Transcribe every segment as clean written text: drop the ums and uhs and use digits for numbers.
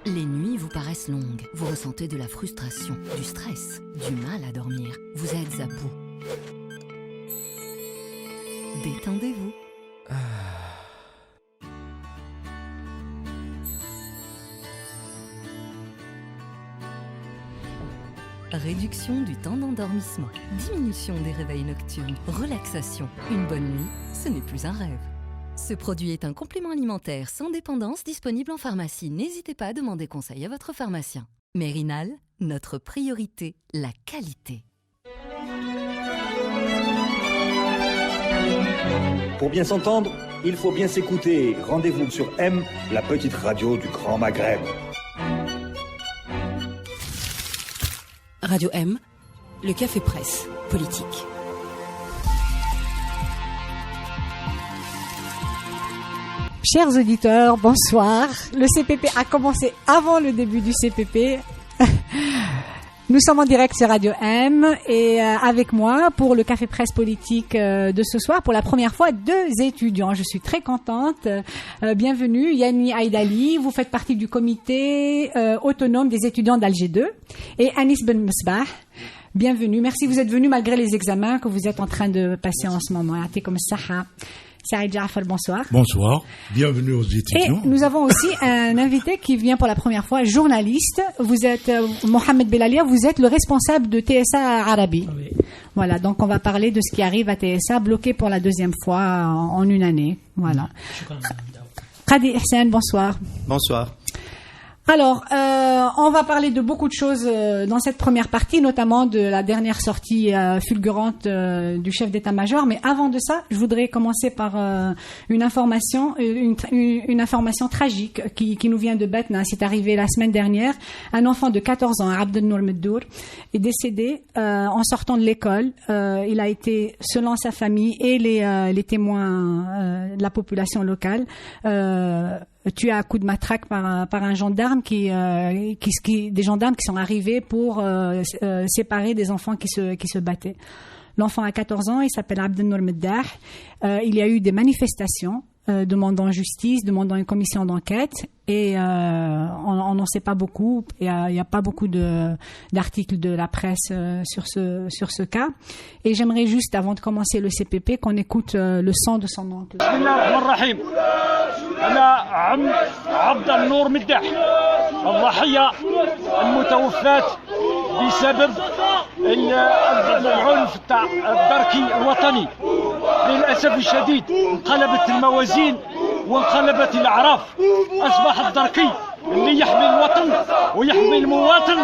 Les nuits vous paraissent longues. Vous ressentez de la frustration, du stress, du mal à dormir. Vous êtes à bout. Détendez-vous. Réduction du temps d'endormissement, diminution des réveils nocturnes, relaxation. Une bonne nuit, ce n'est plus un rêve. Ce produit est un complément alimentaire sans dépendance disponible en pharmacie. N'hésitez pas à demander conseil à votre pharmacien. Mérinal, notre priorité, la qualité. Pour bien s'entendre, il faut bien s'écouter. Rendez-vous sur M, la petite radio du Grand Maghreb. Radio M, le café presse politique. Chers auditeurs, bonsoir. Le CPP a commencé avant le début du CPP. Nous sommes en direct sur Radio M et avec moi pour le café presse politique de ce soir, pour la première fois, 2 étudiants. Je suis très contente. Bienvenue, Yanni Aïdali. Vous faites partie du comité autonome des étudiants d'Alger 2. Et Anis Ben Mesbah. Bienvenue. Merci, vous êtes venus malgré les examens que vous êtes en train de passer en ce moment. Comme ça. Saïd Jaafar, bonsoir. Bonsoir, bienvenue aux étudiants. Et nous avons aussi un invité qui vient pour la première fois, journaliste. Vous êtes Mohamed Belalia, vous êtes le responsable de TSA Arabi. Oui. Voilà, donc on va parler de ce qui arrive à TSA, bloqué pour la 2e fois en une année. Voilà. Qadi Ihsan, bonsoir. Bonsoir. Alors, on va parler de beaucoup de choses dans cette première partie, notamment de la dernière sortie fulgurante du chef d'état-major. Mais avant de ça, je voudrais commencer par une information tragique qui nous vient de Batna. C'est arrivé la semaine dernière. Un enfant de 14 ans, Abdelnour Meddour, est décédé en sortant de l'école. Il a été, selon sa famille et les témoins de la population locale, tué à coups de matraque par un gendarme des gendarmes qui sont arrivés pour séparer des enfants qui se battaient. L'enfant a 14 ans, il s'appelle Abdelnour Meddah. Il y a eu des manifestations demandant justice, demandant une commission d'enquête, et on n'en sait pas beaucoup. Il y a pas beaucoup d'articles de la presse sur ce cas. Et j'aimerais juste, avant de commencer le CPP, qu'on écoute le son de son oncle. أنا عم عبد النور مداح الضحية المتوفاة بسبب العنف الدركي الوطني. للأسف الشديد انقلبت الموازين وانقلبت الأعراف. أصبح الدركي اللي يحمي الوطن ويحمي المواطن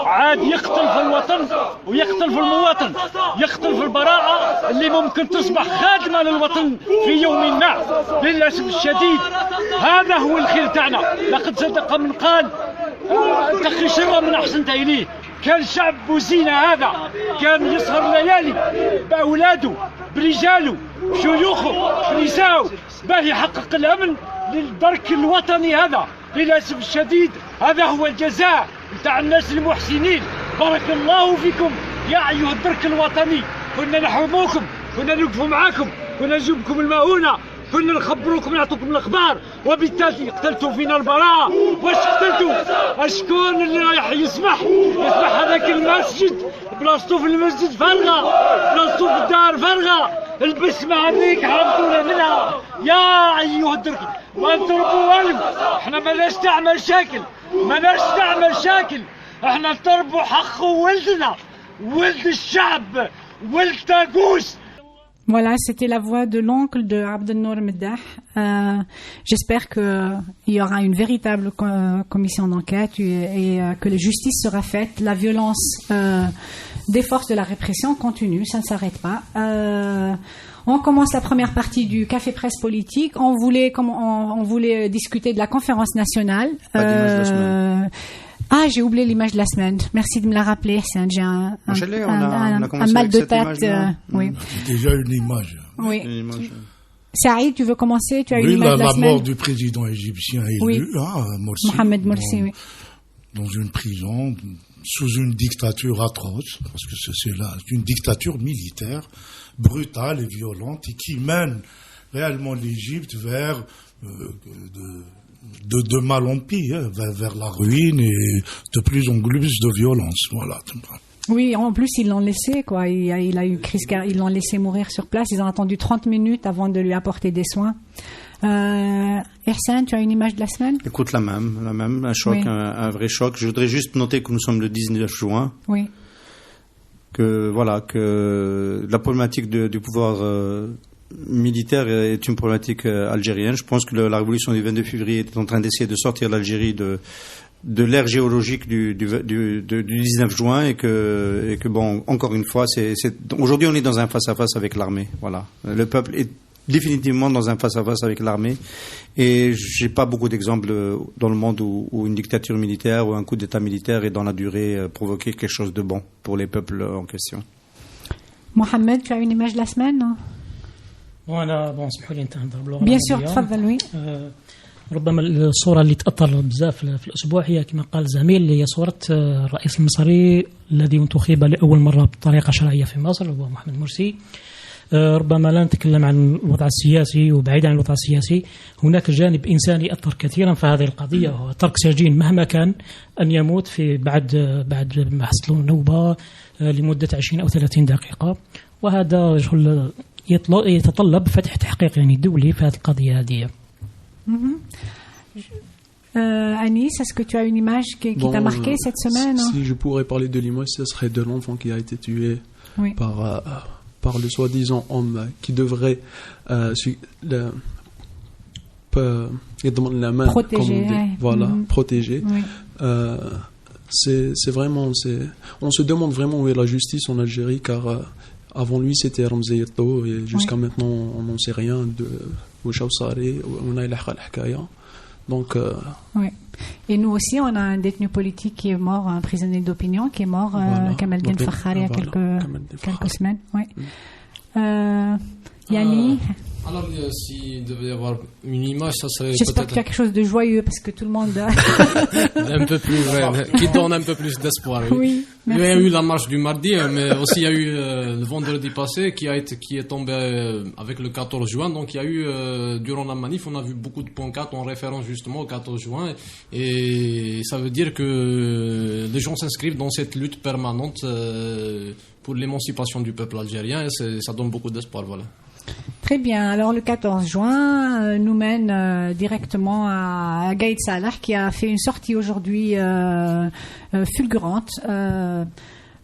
عاد يقتل في الوطن ويقتل في المواطن، يقتل في البراءة اللي ممكن تصبح خادمة للوطن في يوم ما. للأسف الشديد هذا هو الخير تاعنا. لقد صدق من قال تقي شر من أحسنت إليه. كان شعب بوزينة هذا كان يسهر ليالي بأولاده برجاله بشيوخه بنسائه باه يحقق الأمن للدرك الوطني هذا. للأسف الشديد هذا هو الجزاء نتاع الناس المحسنين. بارك الله فيكم يا أيها الدرك الوطني. كنا نحرموكم، كنا نوقفوا معاكم، كنا نجيبكم المؤونة، كنا نخبروكم نعطوكم الأخبار، وبالتالي قتلتوا فينا البراءة. واش قتلتوا؟ شكون اللي رايح يسمح هذاك المسجد بلاصتو في المسجد فارغة، بلاصتو في الدار فارغة، البسمة هذيك حرمتونا منها يا أيها الدرك. ما نضربوا والو، احنا ماناش تاع مشاكل، ماناش تاع مشاكل، احنا نضربوا حق ولدنا، ولد الشعب، ولد تاقوس. Voilà, c'était la voix de l'oncle de Abdelnour Meddah. J'espère qu'il y aura une véritable commission d'enquête et que la justice sera faite. La violence des forces de la répression continue, ça ne s'arrête pas. On commence la première partie du café presse politique. On voulait discuter de la conférence nationale. Ah, j'ai oublié l'image de la semaine. Merci de me la rappeler. J'ai un mal de tête. Oui. Déjà une image. Oui. Saïd, tu veux commencer? Tu as une image de la semaine. La mort du président égyptien élu, Morsi. Mohamed Morsi, oui. Dans une prison, sous une dictature atroce, parce que c'est là une dictature militaire, brutale et violente, et qui mène réellement l'Égypte vers de mal en pire, vers la ruine et de plus en plus de violence. Voilà. Oui, en plus, ils l'ont laissé, quoi. Il a eu une crise, ils l'ont laissé mourir sur place. Ils ont attendu 30 minutes avant de lui apporter des soins. Ersan, tu as une image de la semaine? Écoute, la même, un choc, oui. un vrai choc. Je voudrais juste noter que nous sommes le 19 juin. Oui. Que la problématique du pouvoir militaire est une problématique algérienne. Je pense que la révolution du 22 février est en train d'essayer de sortir l'Algérie de l'ère géologique du 19 juin et que bon, encore une fois, aujourd'hui on est dans un face-à-face avec l'armée. Voilà. Le peuple est définitivement dans un face-à-face avec l'armée et j'ai pas beaucoup d'exemples dans le monde où une dictature militaire ou un coup d'état militaire est dans la durée provoqué quelque chose de bon pour les peuples en question. Mohamed, tu as une image de la semaine? Bien sûr, تفضل. Oui. ربما الصورة اللي تأثر بزاف في الأسبوع هي كما قال الزميل هي صورة الرئيس المصري الذي انتخب لأول مرة بطريقة شرعية في مصر وهو محمد مرسي. ربما لا نتكلم عن الوضع السياسي وبعيد عن الوضع السياسي هناك جانب إنساني أثر كثيرا في هذه القضية وهو ترك سجين مهما كان أن يموت في بعد ما حصلوا نوبة لمدة 20 أو 30 دقيقة وهذا يتطلب فتح تحقيق يعني دولي في هذه القضية هذه. Anis, est-ce que tu as une image qui t'a marqué cette semaine? Si je pourrais parler de l'image, ce serait de l'enfant qui a été tué par le soi-disant homme qui devrait la main, protéger. Protéger. Oui. C'est vraiment, on se demande vraiment où est la justice en Algérie car avant lui c'était Ramzi Yato et jusqu'à maintenant on n'en sait rien de donc oui. Et nous aussi on a un détenu politique qui est mort, un prisonnier d'opinion qui est mort, Kamel Ben Fakhar, il y a quelques semaines. Oui. Yanni. Alors, s'il devait y avoir une image, ça serait j'espère qu'il y a quelque chose de joyeux parce que tout le monde un peu plus qui donne un peu plus d'espoir. Oui. Il y a eu la marche du mardi, mais aussi il y a eu le vendredi passé qui est tombé avec le 14 juin. Donc il y a eu durant la manif, on a vu beaucoup de pancartes en référence justement au 14 juin et ça veut dire que les gens s'inscrivent dans cette lutte permanente pour l'émancipation du peuple algérien et ça donne beaucoup d'espoir, voilà. Très bien. Alors le 14 juin nous mène directement à Gaïd Salah qui a fait une sortie aujourd'hui fulgurante.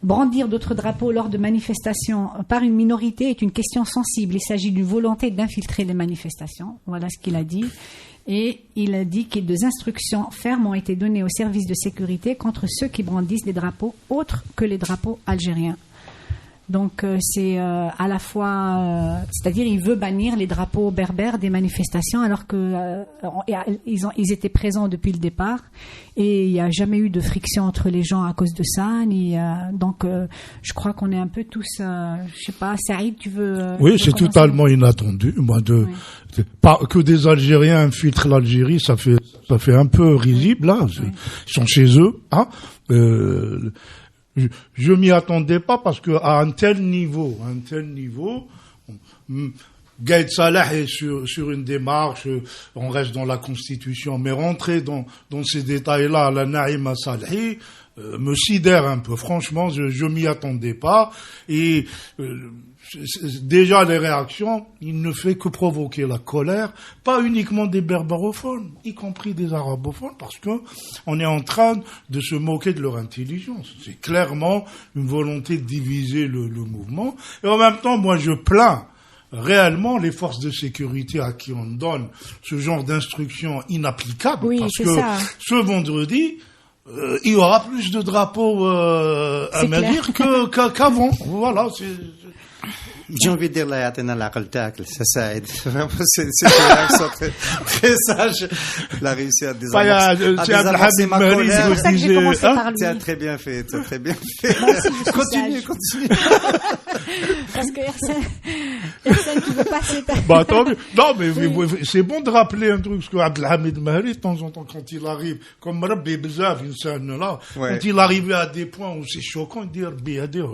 Brandir d'autres drapeaux lors de manifestations par une minorité est une question sensible. Il s'agit d'une volonté d'infiltrer les manifestations. Voilà ce qu'il a dit. Et il a dit que des instructions fermes ont été données aux services de sécurité contre ceux qui brandissent des drapeaux autres que les drapeaux algériens. Donc c'est à la fois, c'est-à-dire il veut bannir les drapeaux berbères des manifestations alors que ils étaient présents depuis le départ et il n'y a jamais eu de friction entre les gens à cause de ça. Donc je crois qu'on est un peu tous, je sais pas, Saïd, tu veux? Oui, c'est totalement inattendu. Moi, pas que des Algériens infiltrent l'Algérie, ça fait un peu risible là. Ils sont chez eux, hein. Je m'y attendais pas parce que à un tel niveau, Gaïd Salah est sur une démarche, on reste dans la Constitution, mais rentrer dans ces détails-là, la Naïma Salhi, me sidère un peu. Franchement, je m'y attendais pas et déjà les réactions, il ne fait que provoquer la colère, pas uniquement des berberophones, y compris des arabophones, parce que on est en train de se moquer de leur intelligence. C'est clairement une volonté de diviser le mouvement. Et en même temps, moi, je plains réellement les forces de sécurité à qui on donne ce genre d'instructions inapplicables, parce que ce vendredi, il y aura plus de drapeaux à Madir qu'avant. Voilà, j'ai envie de dire la yatena l'aql tacle, ça aide. Vraiment, c'est une réaction très sage. Il a réussi à désamorcer ma colère. C'est pour ça que j'ai commencé par lui. Tu as très bien fait, Continue. Parce que Ersan, tu veux passer ta... Bah, attends, non, mais c'est bon de rappeler un truc, parce que Abdelhamid Mahri, de temps en temps, quand il arrive, comme Rabbi Bezav, là, quand il arrive à des points où c'est choquant, il dit Rabbi Adir.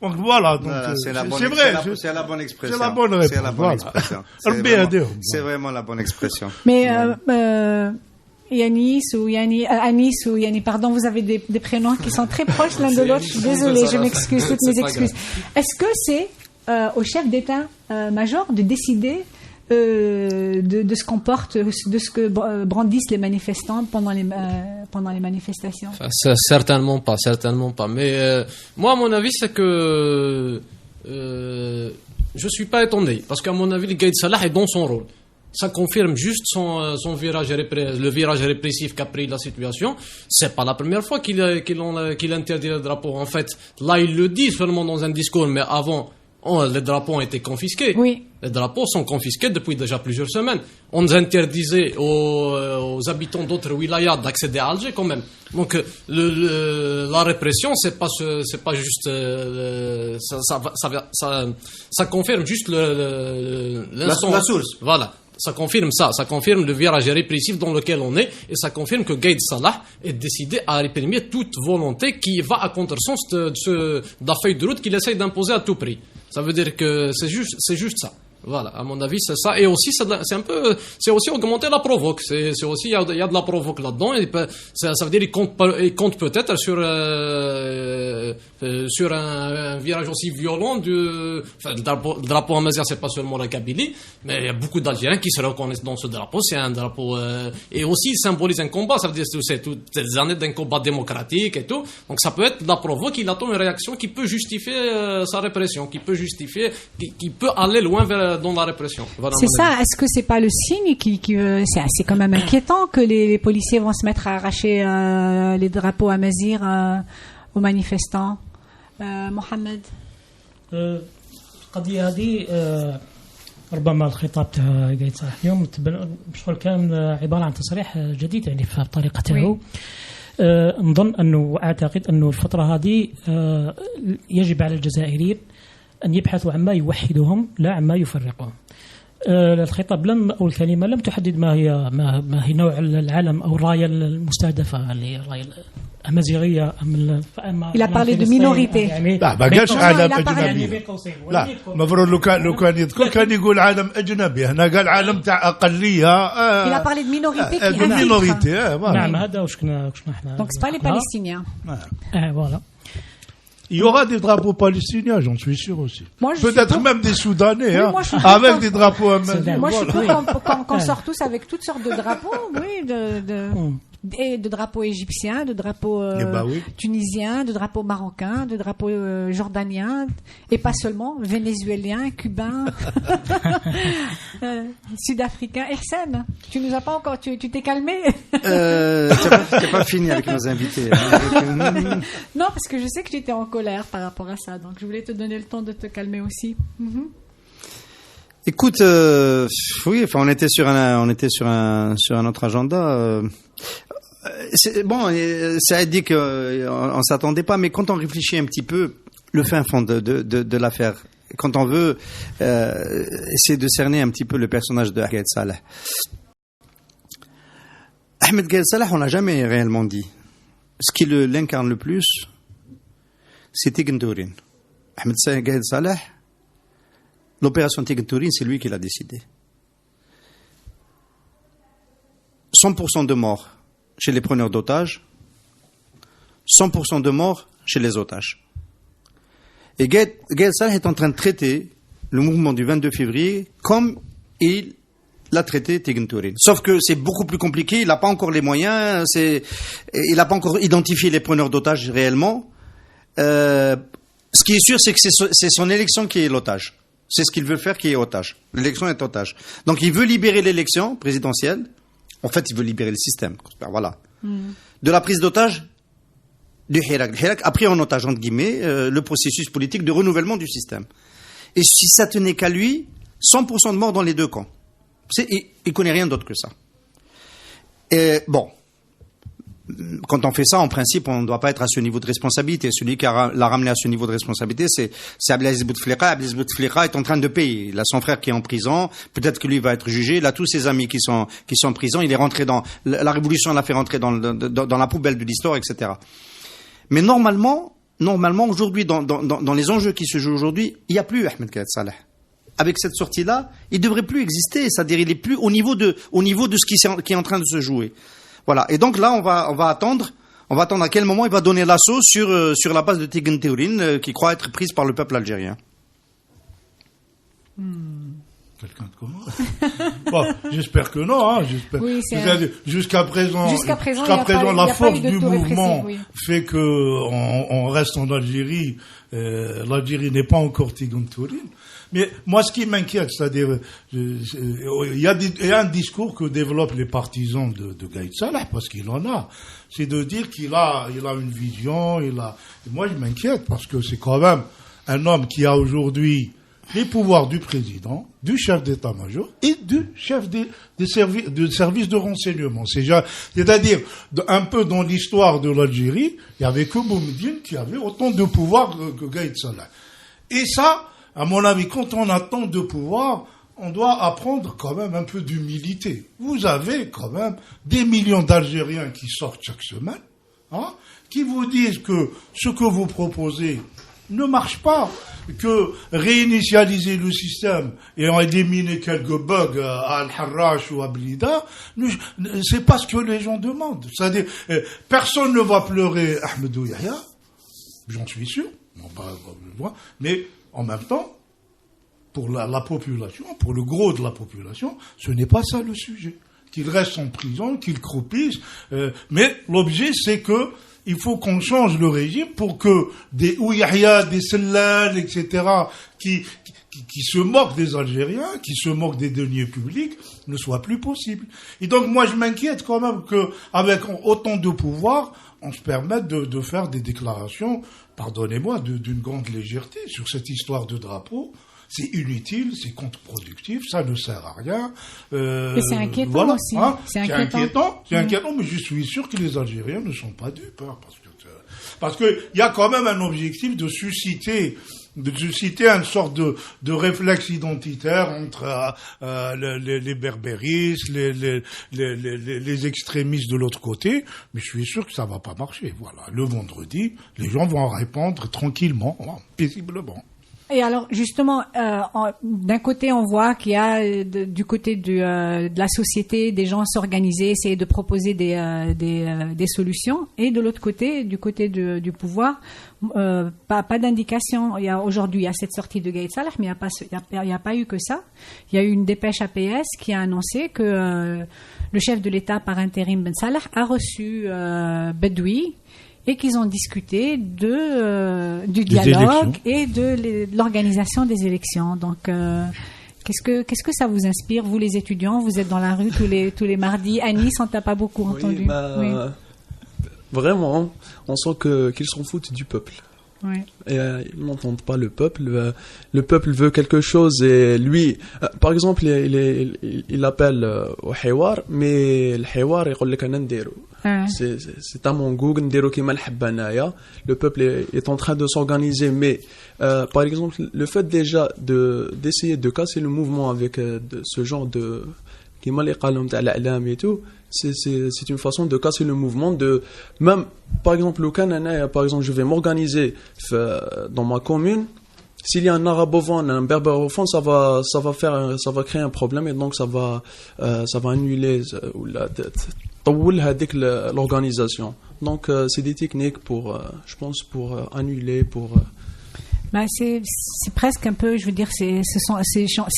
Donc voilà, c'est vrai. C'est la bonne expression. C'est la bonne réponse. C'est vraiment la bonne expression. Mais Yanis ou Anis ou Yani, pardon, vous avez des prénoms qui sont très proches l'un de l'autre. Je suis désolée, je m'excuse, toutes mes excuses. Est-ce que c'est au chef d'état-major de décider de ce qu'on porte, de ce que brandissent les manifestants pendant les manifestations? Enfin, certainement pas. Mais moi, à mon avis, c'est que je suis pas étonné, parce qu'à mon avis, le Gaïd Salah est dans son rôle. Ça confirme juste son virage le virage répressif qu'a pris la situation. C'est pas la première fois qu'il interdit le drapeau. En fait, là, il le dit seulement dans un discours, mais avant, les drapeaux ont été confisqués. Oui. Les drapeaux sont confisqués depuis déjà plusieurs semaines. On interdisait aux habitants d'autres wilayas d'accéder à Alger quand même. Donc la répression, c'est pas juste ça confirme juste l'instant. La source. Voilà. Ça confirme le virage répressif dans lequel on est, et ça confirme que Gaïd Salah est décidé à réprimer toute volonté qui va à contresens de la feuille de route qu'il essaye d'imposer à tout prix. Ça veut dire que c'est juste ça. Voilà, à mon avis, c'est ça. Et aussi, c'est aussi augmenter la provoque. C'est aussi, il y a de la provoque là-dedans. Ça veut dire, il compte peut-être sur un virage aussi violent le drapeau amazigh, c'est pas seulement la Kabylie, mais il y a beaucoup d'Algériens qui se reconnaissent dans ce drapeau. C'est un drapeau, et aussi, il symbolise un combat. Ça veut dire, c'est toutes ces années d'un combat démocratique et tout. Donc, ça peut être de la provoque. Il attend une réaction qui peut justifier sa répression, qui peut aller loin dans la répression. Voilà, c'est ça. Est-ce que c'est pas le signe c'est quand même inquiétant que les policiers vont se mettre à arracher les drapeaux amazigh aux manifestants? Mohamed. القضية هذه ربما الخطاب تاع قايد صالح اليوم بشغل كان عبارة عن تصريح جديد يعني في طريقته. نظن أنه أعتقد أنه الفترة هذه يجب على الجزائريين أن يبحثوا عما يوحدهم لا عما يفرقهم. الخطاب أو الكلمة لم تحدد ما هي نوع العلم أو الراية المستهدفة اللي هي الراية الأمازيغية. Il a parlé de minorité. لا ما قالش عالم أجنبي. لا مفروض لو كان يذكر كان يقول عالم أجنبي. هنا قال عالم تاع أقلية. Il a parlé de minorité qui infiltre. minorité. نعم هذا وش كنا احنا. Donc c'est pas les Palestiniens. Voilà. Il y aura des drapeaux palestiniens, j'en suis sûr aussi. Peut-être même des Soudanais, avec des drapeaux amazigh. Moi, je suis pour qu'on sort tous avec toutes sortes de drapeaux, et de drapeaux égyptiens, de drapeaux tunisiens, de drapeaux marocains, de drapeaux jordaniens, et pas seulement vénézuéliens, cubains, sud-africains. Ihsan, tu nous as pas encore, tu t'es calmé? T'as pas fini avec nos invités. Non, parce que je sais que tu étais en colère par rapport à ça, donc je voulais te donner le temps de te calmer aussi. Écoute, oui, enfin, on était sur un autre agenda. Bon, ça a dit qu'on s'attendait pas, mais quand on réfléchit un petit peu, le fin fond de l'affaire, quand on veut essayer de cerner un petit peu le personnage de Gaïd Salah. Ahmed Gaïd Salah, on l'a jamais réellement dit. Ce qui l'incarne le plus, c'est Tign-Tourin. Ahmed Gaïd Salah, l'opération Tign-Tourin, c'est lui qui l'a décidé. 100% de morts chez les preneurs d'otages, 100% de morts chez les otages. Et Gaïd Salah est en train de traiter le mouvement du 22 février comme il l'a traité Tign-Tourin. Sauf que c'est beaucoup plus compliqué, il n'a pas encore les moyens, il n'a pas encore identifié les preneurs d'otages réellement. Ce qui est sûr, c'est que c'est son élection qui est l'otage. C'est ce qu'il veut faire qui est otage. L'élection est otage. Donc il veut libérer l'élection présidentielle. En fait, il veut libérer le système. Voilà. De la prise d'otage du Hirak. Le Hirak a pris en otage, entre guillemets, le processus politique de renouvellement du système. Et si ça tenait qu'à lui, 100% de morts dans les deux camps. Il connaît rien d'autre que ça. Et bon, quand on fait ça, en principe, on ne doit pas être à ce niveau de responsabilité. Celui qui l'a ramené à ce niveau de responsabilité, c'est Abdelaziz Bouteflika. Abdelaziz Bouteflika est en train de payer. Il a son frère qui est en prison. Peut-être que lui va être jugé. Il a tous ses amis qui sont en prison. Il est rentré la révolution l'a fait rentrer dans la poubelle de l'histoire, etc. Mais normalement, aujourd'hui, dans les enjeux qui se jouent aujourd'hui, il n'y a plus Ahmed Gaïd Salah. Avec cette sortie-là, il devrait plus exister. C'est-à-dire, il est plus au niveau de ce qui est en train de se jouer. Voilà. Et donc là, on va attendre à quel moment il va donner l'assaut sur la base de Tigran Théourine, qui croit être prise par le peuple algérien. Quelqu'un de comment? Bon, j'espère que non. Hein, oui, jusqu'à présent, la force du mouvement fait que on reste en Algérie. L'Algérie n'est pas encore Tigran Théourine. Mais moi, ce qui m'inquiète, c'est-à-dire, il y a un discours que développent les partisans de Gaïd Salah, parce qu'il en a. C'est de dire qu'il a une vision, et moi, je m'inquiète, parce que c'est quand même un homme qui a aujourd'hui les pouvoirs du président, du chef d'état-major et du chef des services de renseignement. C'est-à-dire, un peu dans l'histoire de l'Algérie, il y avait que Boumediene qui avait autant de pouvoir que Gaïd Salah. Et ça, à mon avis, quand on a tant de pouvoir, on doit apprendre quand même un peu d'humilité. Vous avez quand même des millions d'Algériens qui sortent chaque semaine, hein, qui vous disent que ce que vous proposez ne marche pas, que réinitialiser le système et en éliminer quelques bugs à Al-Harrach ou à Blida, c'est pas ce que les gens demandent. C'est-à-dire, personne ne va pleurer Ahmedou Yahya, j'en suis sûr, mais en même temps, pour la population, pour le gros de la population, ce n'est pas ça le sujet. Qu'il reste en prison, qu'il croupisse, mais l'objet c'est que il faut qu'on change le régime pour que des Ouyahia, des Sellal, etc., qui se moquent des Algériens, qui se moquent des deniers publics, ne soient plus possibles. Et donc moi je m'inquiète quand même qu'avec autant de pouvoir, on se permette de faire des déclarations, pardonnez-moi, d'une grande légèreté sur cette histoire de drapeau. C'est inutile, c'est contre-productif, ça ne sert à rien. Et c'est inquiétant aussi. Hein, c'est inquiétant, mais je suis sûr que les Algériens ne sont pas dupes. Hein, parce que il y a quand même un objectif de susciter une sorte de réflexe identitaire entre les berbéristes, les extrémistes de l'autre côté, mais je suis sûr que ça va pas marcher. Voilà, le vendredi, les gens vont répondre tranquillement, paisiblement. Et alors, justement, d'un côté, on voit qu'il y a du côté de la société des gens s'organiser, essayer de proposer des solutions, et de l'autre côté, du côté du pouvoir, pas d'indication. Aujourd'hui, il y a cette sortie de Gaïd Salah, mais il n'y a pas eu que ça. Il y a eu une dépêche APS qui a annoncé que le chef de l'État par intérim Ben Salah a reçu Bedoui, et qu'ils ont discuté du dialogue et de l'organisation des élections. Donc, qu'est-ce que ça vous inspire, vous les étudiants? Vous êtes dans la rue tous les mardis. À Nice, on t'a pas beaucoup entendu. Oui. Vraiment, on sent qu'ils s'en foutent du peuple. Oui. Et ils n'entendent pas le peuple. Le peuple veut quelque chose et lui, par exemple, il appelle au Hiwar, mais le Hiwar, il dit qu'on ndéro. C'est à mon goût, le peuple est en train de s'organiser, mais par exemple, le fait déjà d'essayer de casser le mouvement avec ce genre de qui m'a et tout, c'est une façon de casser le mouvement même par exemple au Canada, par exemple, je vais m'organiser dans ma commune. S'il y a un arabophone, un berbérophone, ça va créer un problème et donc ça va annuler l'organisation. Donc c'est des techniques je pense pour annuler, c'est presque un peu, je veux dire, ces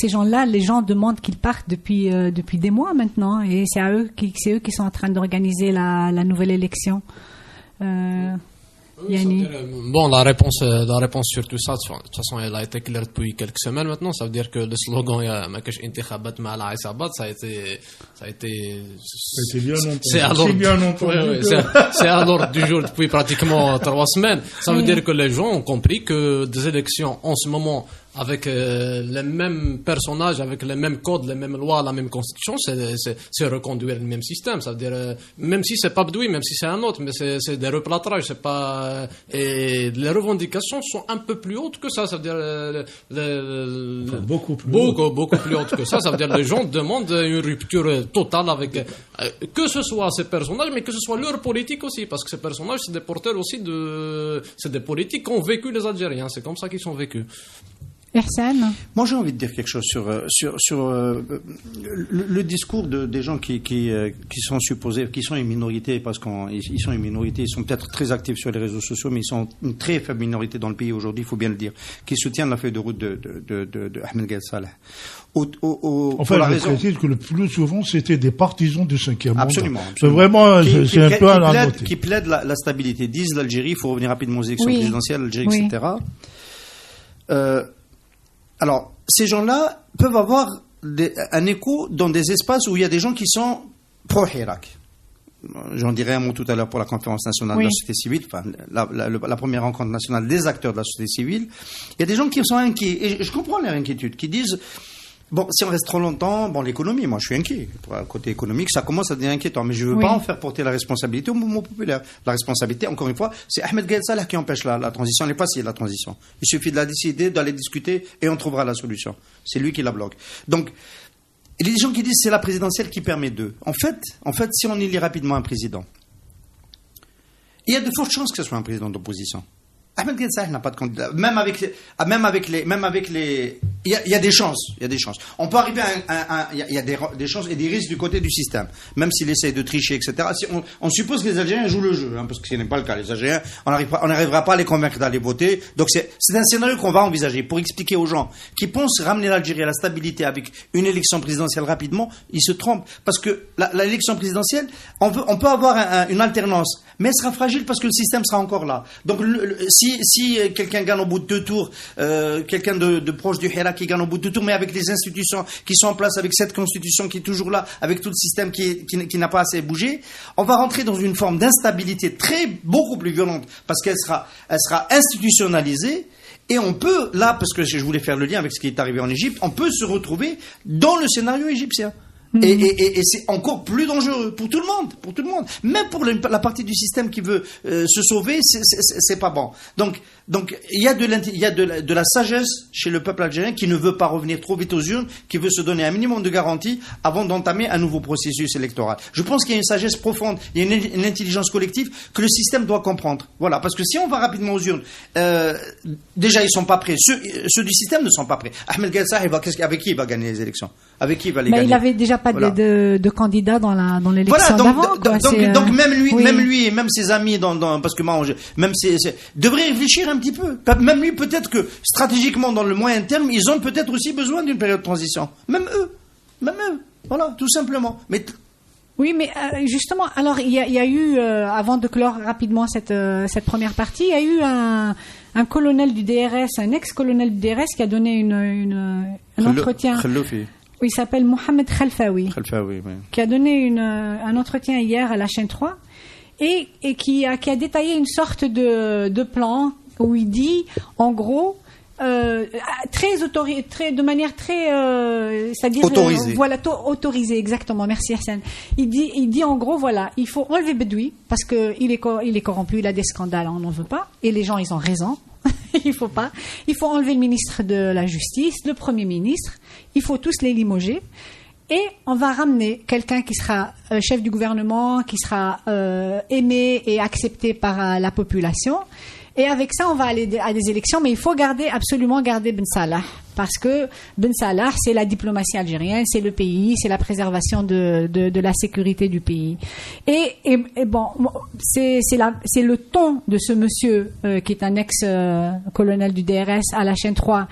gens-là, les gens demandent qu'ils partent depuis des mois maintenant, et c'est eux qui sont en train d'organiser la nouvelle élection. Bon, la réponse sur tout ça, de toute façon, elle a été claire depuis quelques semaines maintenant. Ça veut dire que le slogan ça a été c'est à l'ordre du jour depuis pratiquement 3 semaines. Ça veut dire que les gens ont compris que des élections en ce moment avec les mêmes personnages, avec les mêmes codes, les mêmes lois, la même constitution, c'est reconduire le même système. Ça veut dire, même si c'est pas Bedoui, même si c'est un autre, mais c'est des replâtrages, c'est pas, et les revendications sont un peu plus hautes que ça. Ça veut dire, beaucoup plus hautes que ça. Ça veut dire, les gens demandent une rupture totale avec, que ce soit ces personnages, mais que ce soit leur politique aussi, parce que ces personnages, c'est des porteurs aussi c'est des politiques qu'ont vécu les Algériens. C'est comme ça qu'ils sont vécus. Ihsan. Moi, j'ai envie de dire quelque chose sur le discours des gens qui sont supposés, qui sont une minorité, parce qu'ils sont une minorité, ils sont peut-être très actifs sur les réseaux sociaux, mais ils sont une très faible minorité dans le pays aujourd'hui, il faut bien le dire, qui soutiennent la feuille de route de Ahmed Gaïd Salah. Enfin, je précise que le plus souvent, c'était des partisans du 5e mandat. Absolument. C'est vraiment, c'est un peu à noter. Qui plaident la stabilité, disent l'Algérie, il faut revenir rapidement aux élections présidentielles, l'Algérie, etc. Alors, ces gens-là peuvent avoir un écho dans des espaces où il y a des gens qui sont pro-Hirak. J'en dirai un mot tout à l'heure pour la conférence nationale de la société civile, enfin, la première rencontre nationale des acteurs de la société civile. Il y a des gens qui sont inquiets, et je comprends leur inquiétude, qui disent, bon, si on reste trop longtemps, bon, l'économie, moi je suis inquiet. Pour le côté économique, ça commence à devenir inquiétant, mais je ne veux pas en faire porter la responsabilité au mouvement populaire. La responsabilité, encore une fois, c'est Ahmed Gaïd Salah qui empêche la transition. Elle n'est pas facile, la transition. Il suffit de la décider, d'aller discuter, et on trouvera la solution. C'est lui qui la bloque. Donc, il y a des gens qui disent que c'est la présidentielle qui permet d'eux. En fait, si on élit rapidement un président, il y a de fortes chances que ce soit un président d'opposition. Ahmed Gaïd Salah n'a pas de candidat. Même avec les, il y a des chances. On peut arriver il y a des chances et des risques du côté du système. Même s'il essaye de tricher, etc. Si on suppose que les Algériens jouent le jeu, parce que ce n'est pas le cas. Les Algériens, on n'arrivera pas à les convaincre d'aller voter. Donc c'est un scénario qu'on va envisager pour expliquer aux gens qui pensent ramener l'Algérie à la stabilité avec une élection présidentielle rapidement. Ils se trompent parce que l'élection présidentielle, on peut avoir une alternance, mais elle sera fragile parce que le système sera encore là. Donc si quelqu'un gagne au bout de 2 tours, quelqu'un de proche du Hirak qui gagne au bout de 2 tours, mais avec les institutions qui sont en place, avec cette constitution qui est toujours là, avec tout le système qui n'a pas assez bougé, on va rentrer dans une forme d'instabilité beaucoup plus violente, parce qu'elle sera institutionnalisée. Et on peut, là, parce que je voulais faire le lien avec ce qui est arrivé en Égypte, on peut se retrouver dans le scénario égyptien. Et c'est encore plus dangereux pour tout le monde, même pour la partie du système qui veut se sauver, c'est pas bon. Donc il y a de la sagesse chez le peuple algérien qui ne veut pas revenir trop vite aux urnes, qui veut se donner un minimum de garantie avant d'entamer un nouveau processus électoral. Je pense qu'il y a une sagesse profonde, il y a une intelligence collective que le système doit comprendre. Voilà, parce que si on va rapidement aux urnes, déjà ils sont pas prêts, ceux du système ne sont pas prêts. Ahmed Gaïd Salah, avec qui il va gagner les élections? Avec qui il va les gagner? Il avait déjà pas de candidats dans l'élection d'avant. Donc même lui et même ses amis parce que moi, devraient réfléchir un petit peu. Même lui, peut-être que stratégiquement dans le moyen terme, ils ont peut-être aussi besoin d'une période de transition. Même eux. Voilà, tout simplement. Oui, mais justement, alors il y a eu, avant de clore rapidement cette première partie, il y a eu un colonel du DRS, un ex-colonel du DRS qui a donné un entretien. Il s'appelle Mohamed Khalfaoui, qui a donné un entretien hier à la chaîne 3 et qui a détaillé une sorte de plan où il dit, en gros, de manière très, c'est-à-dire autorisée, exactement. Merci Hassan. Il dit en gros, voilà, il faut enlever Bedoui parce que il est corrompu, il a des scandales, on n'en veut pas, et les gens ils ont raison. Il faut enlever le ministre de la Justice, le Premier ministre, il faut tous les limoger. Et on va ramener quelqu'un qui sera chef du gouvernement, qui sera aimé et accepté par la population. Et avec ça, on va aller à des élections, mais il faut absolument garder Ben Salah. Parce que Ben Salah, c'est la diplomatie algérienne, c'est le pays, c'est la préservation de la sécurité du pays. Et bon, c'est le ton de ce monsieur qui est un ex-colonel du DRS à la chaîne 3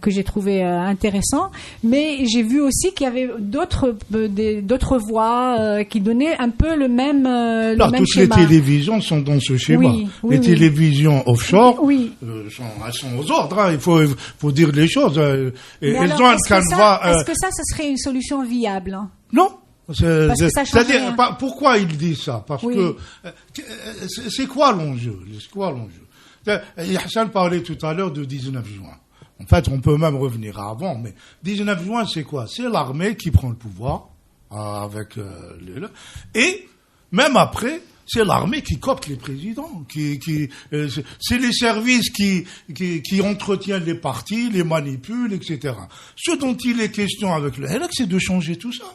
que j'ai trouvé intéressant. Mais j'ai vu aussi qu'il y avait d'autres voix qui donnaient un peu le même schéma. Les télévisions sont dans ce schéma. Les télévisions offshore sont aux ordres. Hein. Il faut dire les choses. Elles ont un canevas. Est-ce que ça serait une solution viable, hein? Non. C'est-à-dire, pourquoi il dit ça? Parce que c'est quoi l'enjeu? Hassan parlait tout à l'heure de 19 juin. En fait, on peut même revenir à avant, mais 19 juin, c'est quoi? C'est l'armée qui prend le pouvoir et même après, c'est l'armée qui copte les présidents, c'est les services qui entretiennent les partis, les manipulent, etc. Ce dont il est question avec le Hirak, c'est de changer tout ça.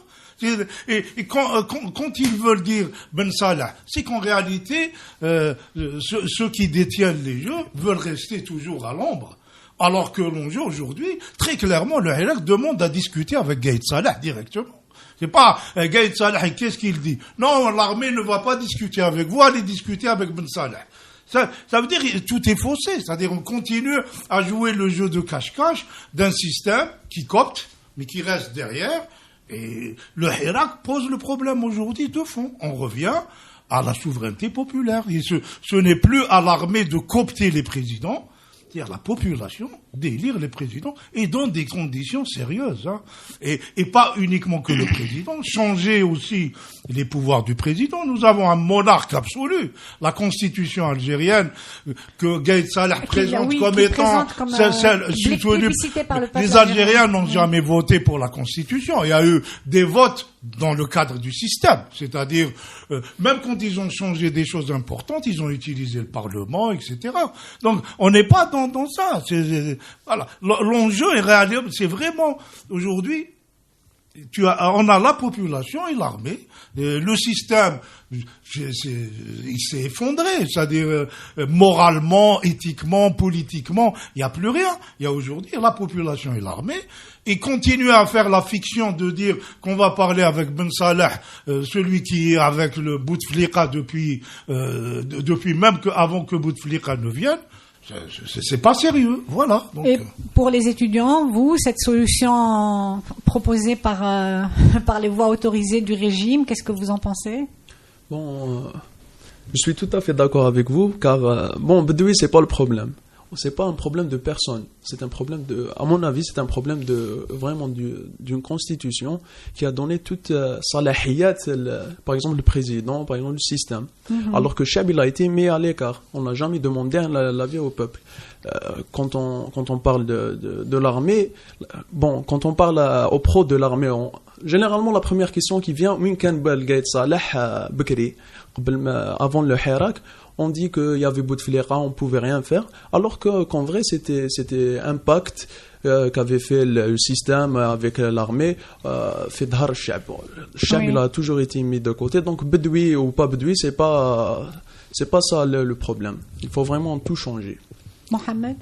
Et quand ils veulent dire Ben Salah, c'est qu'en réalité, ceux qui détiennent les jeux veulent rester toujours à l'ombre. Alors que l'enjeu aujourd'hui, très clairement, le Hirak demande à discuter avec Gaïd Salah directement. C'est pas Gaïd Salah, qu'est-ce qu'il dit? Non, l'armée ne va pas discuter avec vous, allez discuter avec Ben Salah. Ça veut dire que tout est faussé. C'est-à-dire on continue à jouer le jeu de cache-cache d'un système qui copte, mais qui reste derrière. Et le Hirak pose le problème aujourd'hui de fond. On revient à la souveraineté populaire. Et ce n'est plus à l'armée de coopter les présidents, c'est-à-dire la population d'élire les présidents et dans des conditions sérieuses. Hein. Et pas uniquement que le président, changer aussi les pouvoirs du président. Nous avons un monarque absolu. La constitution algérienne que Gaïd Salah présente comme étant celle les Algériens n'ont jamais voté pour la constitution. Il y a eu des votes dans le cadre du système. C'est-à-dire, même quand ils ont changé des choses importantes, ils ont utilisé le Parlement, etc. Donc, on n'est pas dans ça. Voilà. L'enjeu est réel. C'est vraiment, aujourd'hui, on a la population et l'armée. Le système, il s'est effondré. C'est-à-dire, moralement, éthiquement, politiquement, il n'y a plus rien. Il y a aujourd'hui la population et l'armée. Et continuer à faire la fiction de dire qu'on va parler avec Ben Salah, celui qui est avec le Bouteflika depuis même avant que Bouteflika ne vienne. C'est pas sérieux, voilà. Donc, et pour les étudiants, vous, cette solution proposée par les voies autorisées du régime, qu'est-ce que vous en pensez? Bon, je suis tout à fait d'accord avec vous, car Bedoui, c'est pas le problème. C'est pas un problème de personne. C'est un problème à mon avis, c'est un problème vraiment d'une constitution qui a donné toute salahiyat, par exemple le président, par exemple le système. Alors que Chab, il a été mis à l'écart. On n'a jamais demandé l'avis au peuple. Quand on parle de l'armée, quand on parle aux pros de l'armée, généralement la première question qui vient, avant le Hirak, on dit qu'il y avait Bouteflika, on pouvait rien faire, alors qu'en vrai c'était un pacte qu'avait fait le système avec l'armée, fait Dhar Shab. Shab, il a toujours été mis de côté, donc Bedoui ou pas Bedoui, c'est pas ça le problème. Il faut vraiment tout changer. Mohamed.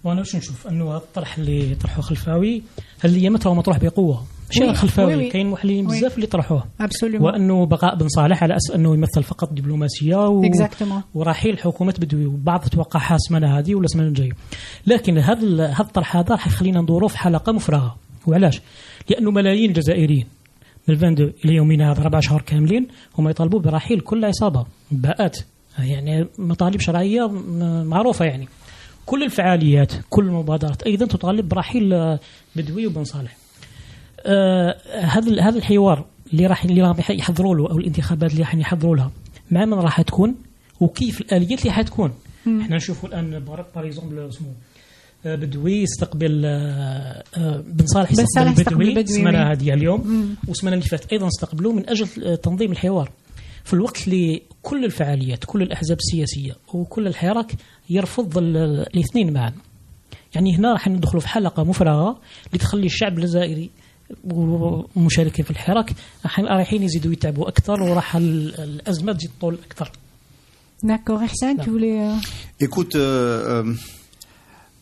وانا واش نشوف انه هذا الطرح اللي طرحه خلفاوي هالايامات هو مطروح بقوه ماشي خلفاوي كاين محللين بزاف اللي طرحوه وانه بقاء بن صالح على اساس انه يمثل فقط دبلوماسيه ورحيل حكومه بدوي وبعض توقعها السمانه هذه ولا السمانه الجايه لكن هذا الطرح هذا راح يخلينا ندوروا في حلقه مفرغه وعلاش لانه ملايين الجزائريين من 22 الى يومنا هذا 4 شهور كاملين هم يطالبوا برحيل كل عصابه باءات يعني مطالب شرعيه معروفه يعني كل الفعاليات كل المبادرات أيضا تطالب برحيل بدوي وبن صالح. هذا الحوار اللي راح يحضروا له أو الانتخابات اللي راح يحضروا لها مع من راح تكون وكيف الآليات اللي حتكون. احنا نشوفوا الآن باريزومبل اسمه بدوي يستقبل بن صالح يستقبل بدوي السمانة هذه اليوم والسمانة اللي فاتت أيضا استقبلوه من أجل تنظيم الحوار. في الوقت اللي كل الفعاليات كل الأحزاب السياسية وكل الحراك يرفض الاثنين معا يعني هنا راح ندخلوا في حلقة مفرغة لتخلي الشعب الجزائري ومشاركين في الحراك رايحين يزيدوا يتعبوا أكثر وراح الأزمة تزيد طول أكثر. D'accord, Ihsan, tu voulais... Écoute,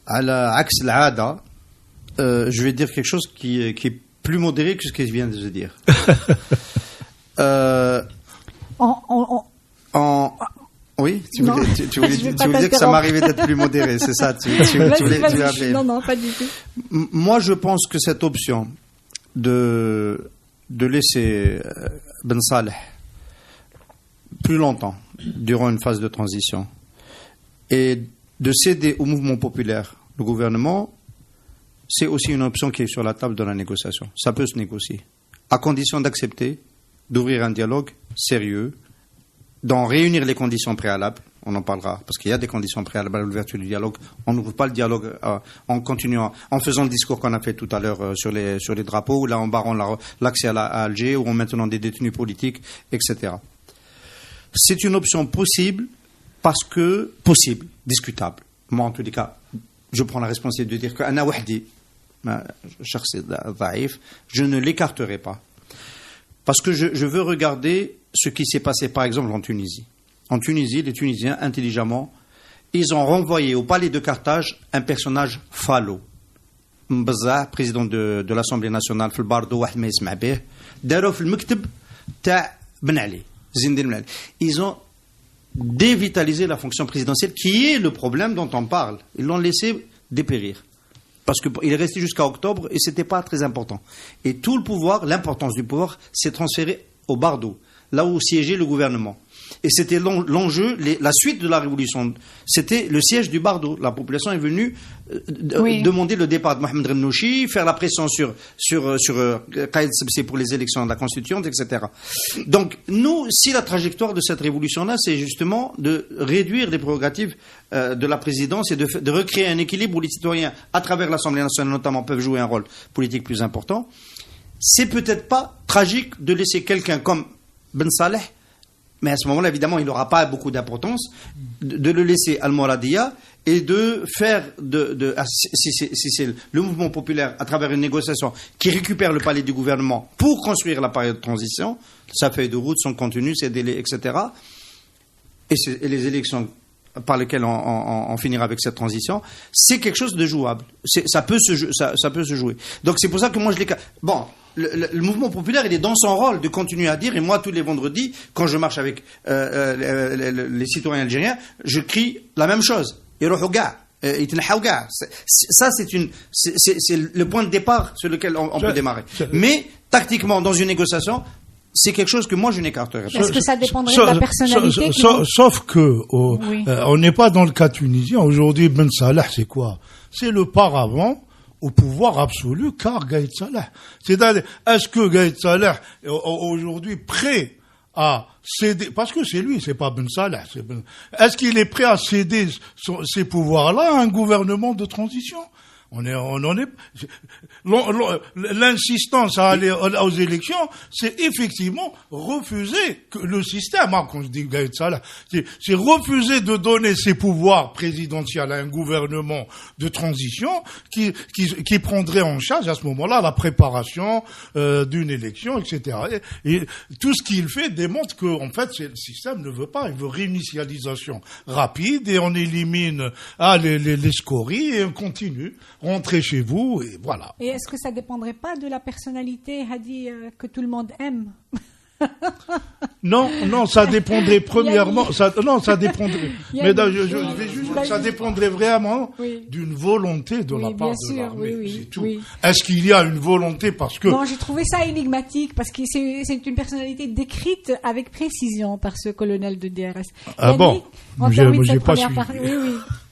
على عكس العادة, je vais dire quelque chose qui est plus modéré que ce que je viens de dire. Oui, tu voulais dire que ça m'arrivait d'être plus modéré, c'est ça, tu voulais appeler. Non, pas du tout. Moi, je pense que cette option de laisser Ben Saleh plus longtemps, durant une phase de transition, et de céder au mouvement populaire, le gouvernement, c'est aussi une option qui est sur la table de la négociation. Ça peut se négocier, à condition d'accepter, d'ouvrir un dialogue sérieux, d'en réunir les conditions préalables, on en parlera, parce qu'il y a des conditions préalables à l'ouverture du dialogue. On n'ouvre pas le dialogue en continuant, en faisant le discours qu'on a fait tout à l'heure sur les drapeaux, ou là en barrant l'accès à Alger, ou en maintenant des détenus politiques, etc. C'est une option possible, possible, discutable. Moi, en tous les cas, je prends la responsabilité de dire qu'Anna Wahdi, je ne l'écarterai pas. Parce que je veux regarder ce qui s'est passé, par exemple, en Tunisie. En Tunisie, les Tunisiens, intelligemment ils ont renvoyé au palais de Carthage un personnage falot. Mbazza, président de l'Assemblée nationale, في الباردو واحد ما يسمع به داروا في المكتب تاع بن علي زين الدين بن علي. Ils ont dévitalisé la fonction présidentielle qui est le problème dont on parle. Ils l'ont laissé dépérir. Parce qu'il est resté jusqu'à octobre et c'était pas très important. Et tout le pouvoir, l'importance du pouvoir, s'est transféré au Bardo, là où siégeait le gouvernement. Et c'était l'enjeu, la suite de la révolution. C'était le siège du Bardo. La population est venue demander le départ de Mohamed Rennouchi, faire la pression sur Qaïd Sebsi pour les élections de la Constituante, etc. Donc, nous, si la trajectoire de cette révolution-là, c'est justement de réduire les prérogatives de la présidence et de recréer un équilibre où les citoyens, à travers l'Assemblée nationale notamment, peuvent jouer un rôle politique plus important, c'est peut-être pas tragique de laisser quelqu'un comme Ben Saleh, mais à ce moment-là, évidemment, il n'aura pas beaucoup d'importance, de le laisser al-Mouradia et de faire, si c'est le mouvement populaire, à travers une négociation, qui récupère le palais du gouvernement pour construire la période de transition, sa feuille de route, son contenu, ses délais, etc., et les élections par lesquelles on finira avec cette transition, c'est quelque chose de jouable. Ça peut se jouer. Donc c'est pour ça que moi je l'ai... Bon... Le mouvement populaire, il est dans son rôle de continuer à dire, et moi tous les vendredis, quand je marche avec les citoyens algériens, je crie la même chose. Ça, c'est le point de départ sur lequel on peut démarrer. Mais, tactiquement, dans une négociation, c'est quelque chose que moi je n'écarterai pas. Est-ce que ça dépendrait de la personnalité sauf que on n'est pas dans le cas tunisien. Aujourd'hui, Ben Salah, c'est quoi? C'est le paravent au pouvoir absolu, car Gaïd Salah. C'est-à-dire, est-ce que Gaïd Salah est aujourd'hui prêt à céder, parce que c'est lui, c'est pas Ben Salah, est-ce qu'il est prêt à céder ces pouvoirs-là à un gouvernement de transition? L'insistance à aller aux élections, c'est effectivement refuser que le système, quand je dis Gaïd Salah, c'est refuser de donner ses pouvoirs présidentiels à un gouvernement de transition qui prendrait en charge à ce moment-là la préparation d'une élection, etc. Et tout ce qu'il fait démontre que, en fait, le système ne veut pas, il veut réinitialisation rapide et on élimine les scories et on continue. Rentrez chez vous et voilà. Et est-ce que ça dépendrait pas de la personnalité, Hadi, que tout le monde aime? Non, ça dépendrait premièrement. Ça dépendrait. Mais je vais juste. Ça dépendrait vraiment d'une volonté de la part de l'armée. C'est tout. Est-ce qu'il y a une volonté parce que? Non, j'ai trouvé ça énigmatique parce que c'est une personnalité décrite avec précision par ce colonel de DRS. Ah bon? J'ai pas suivi.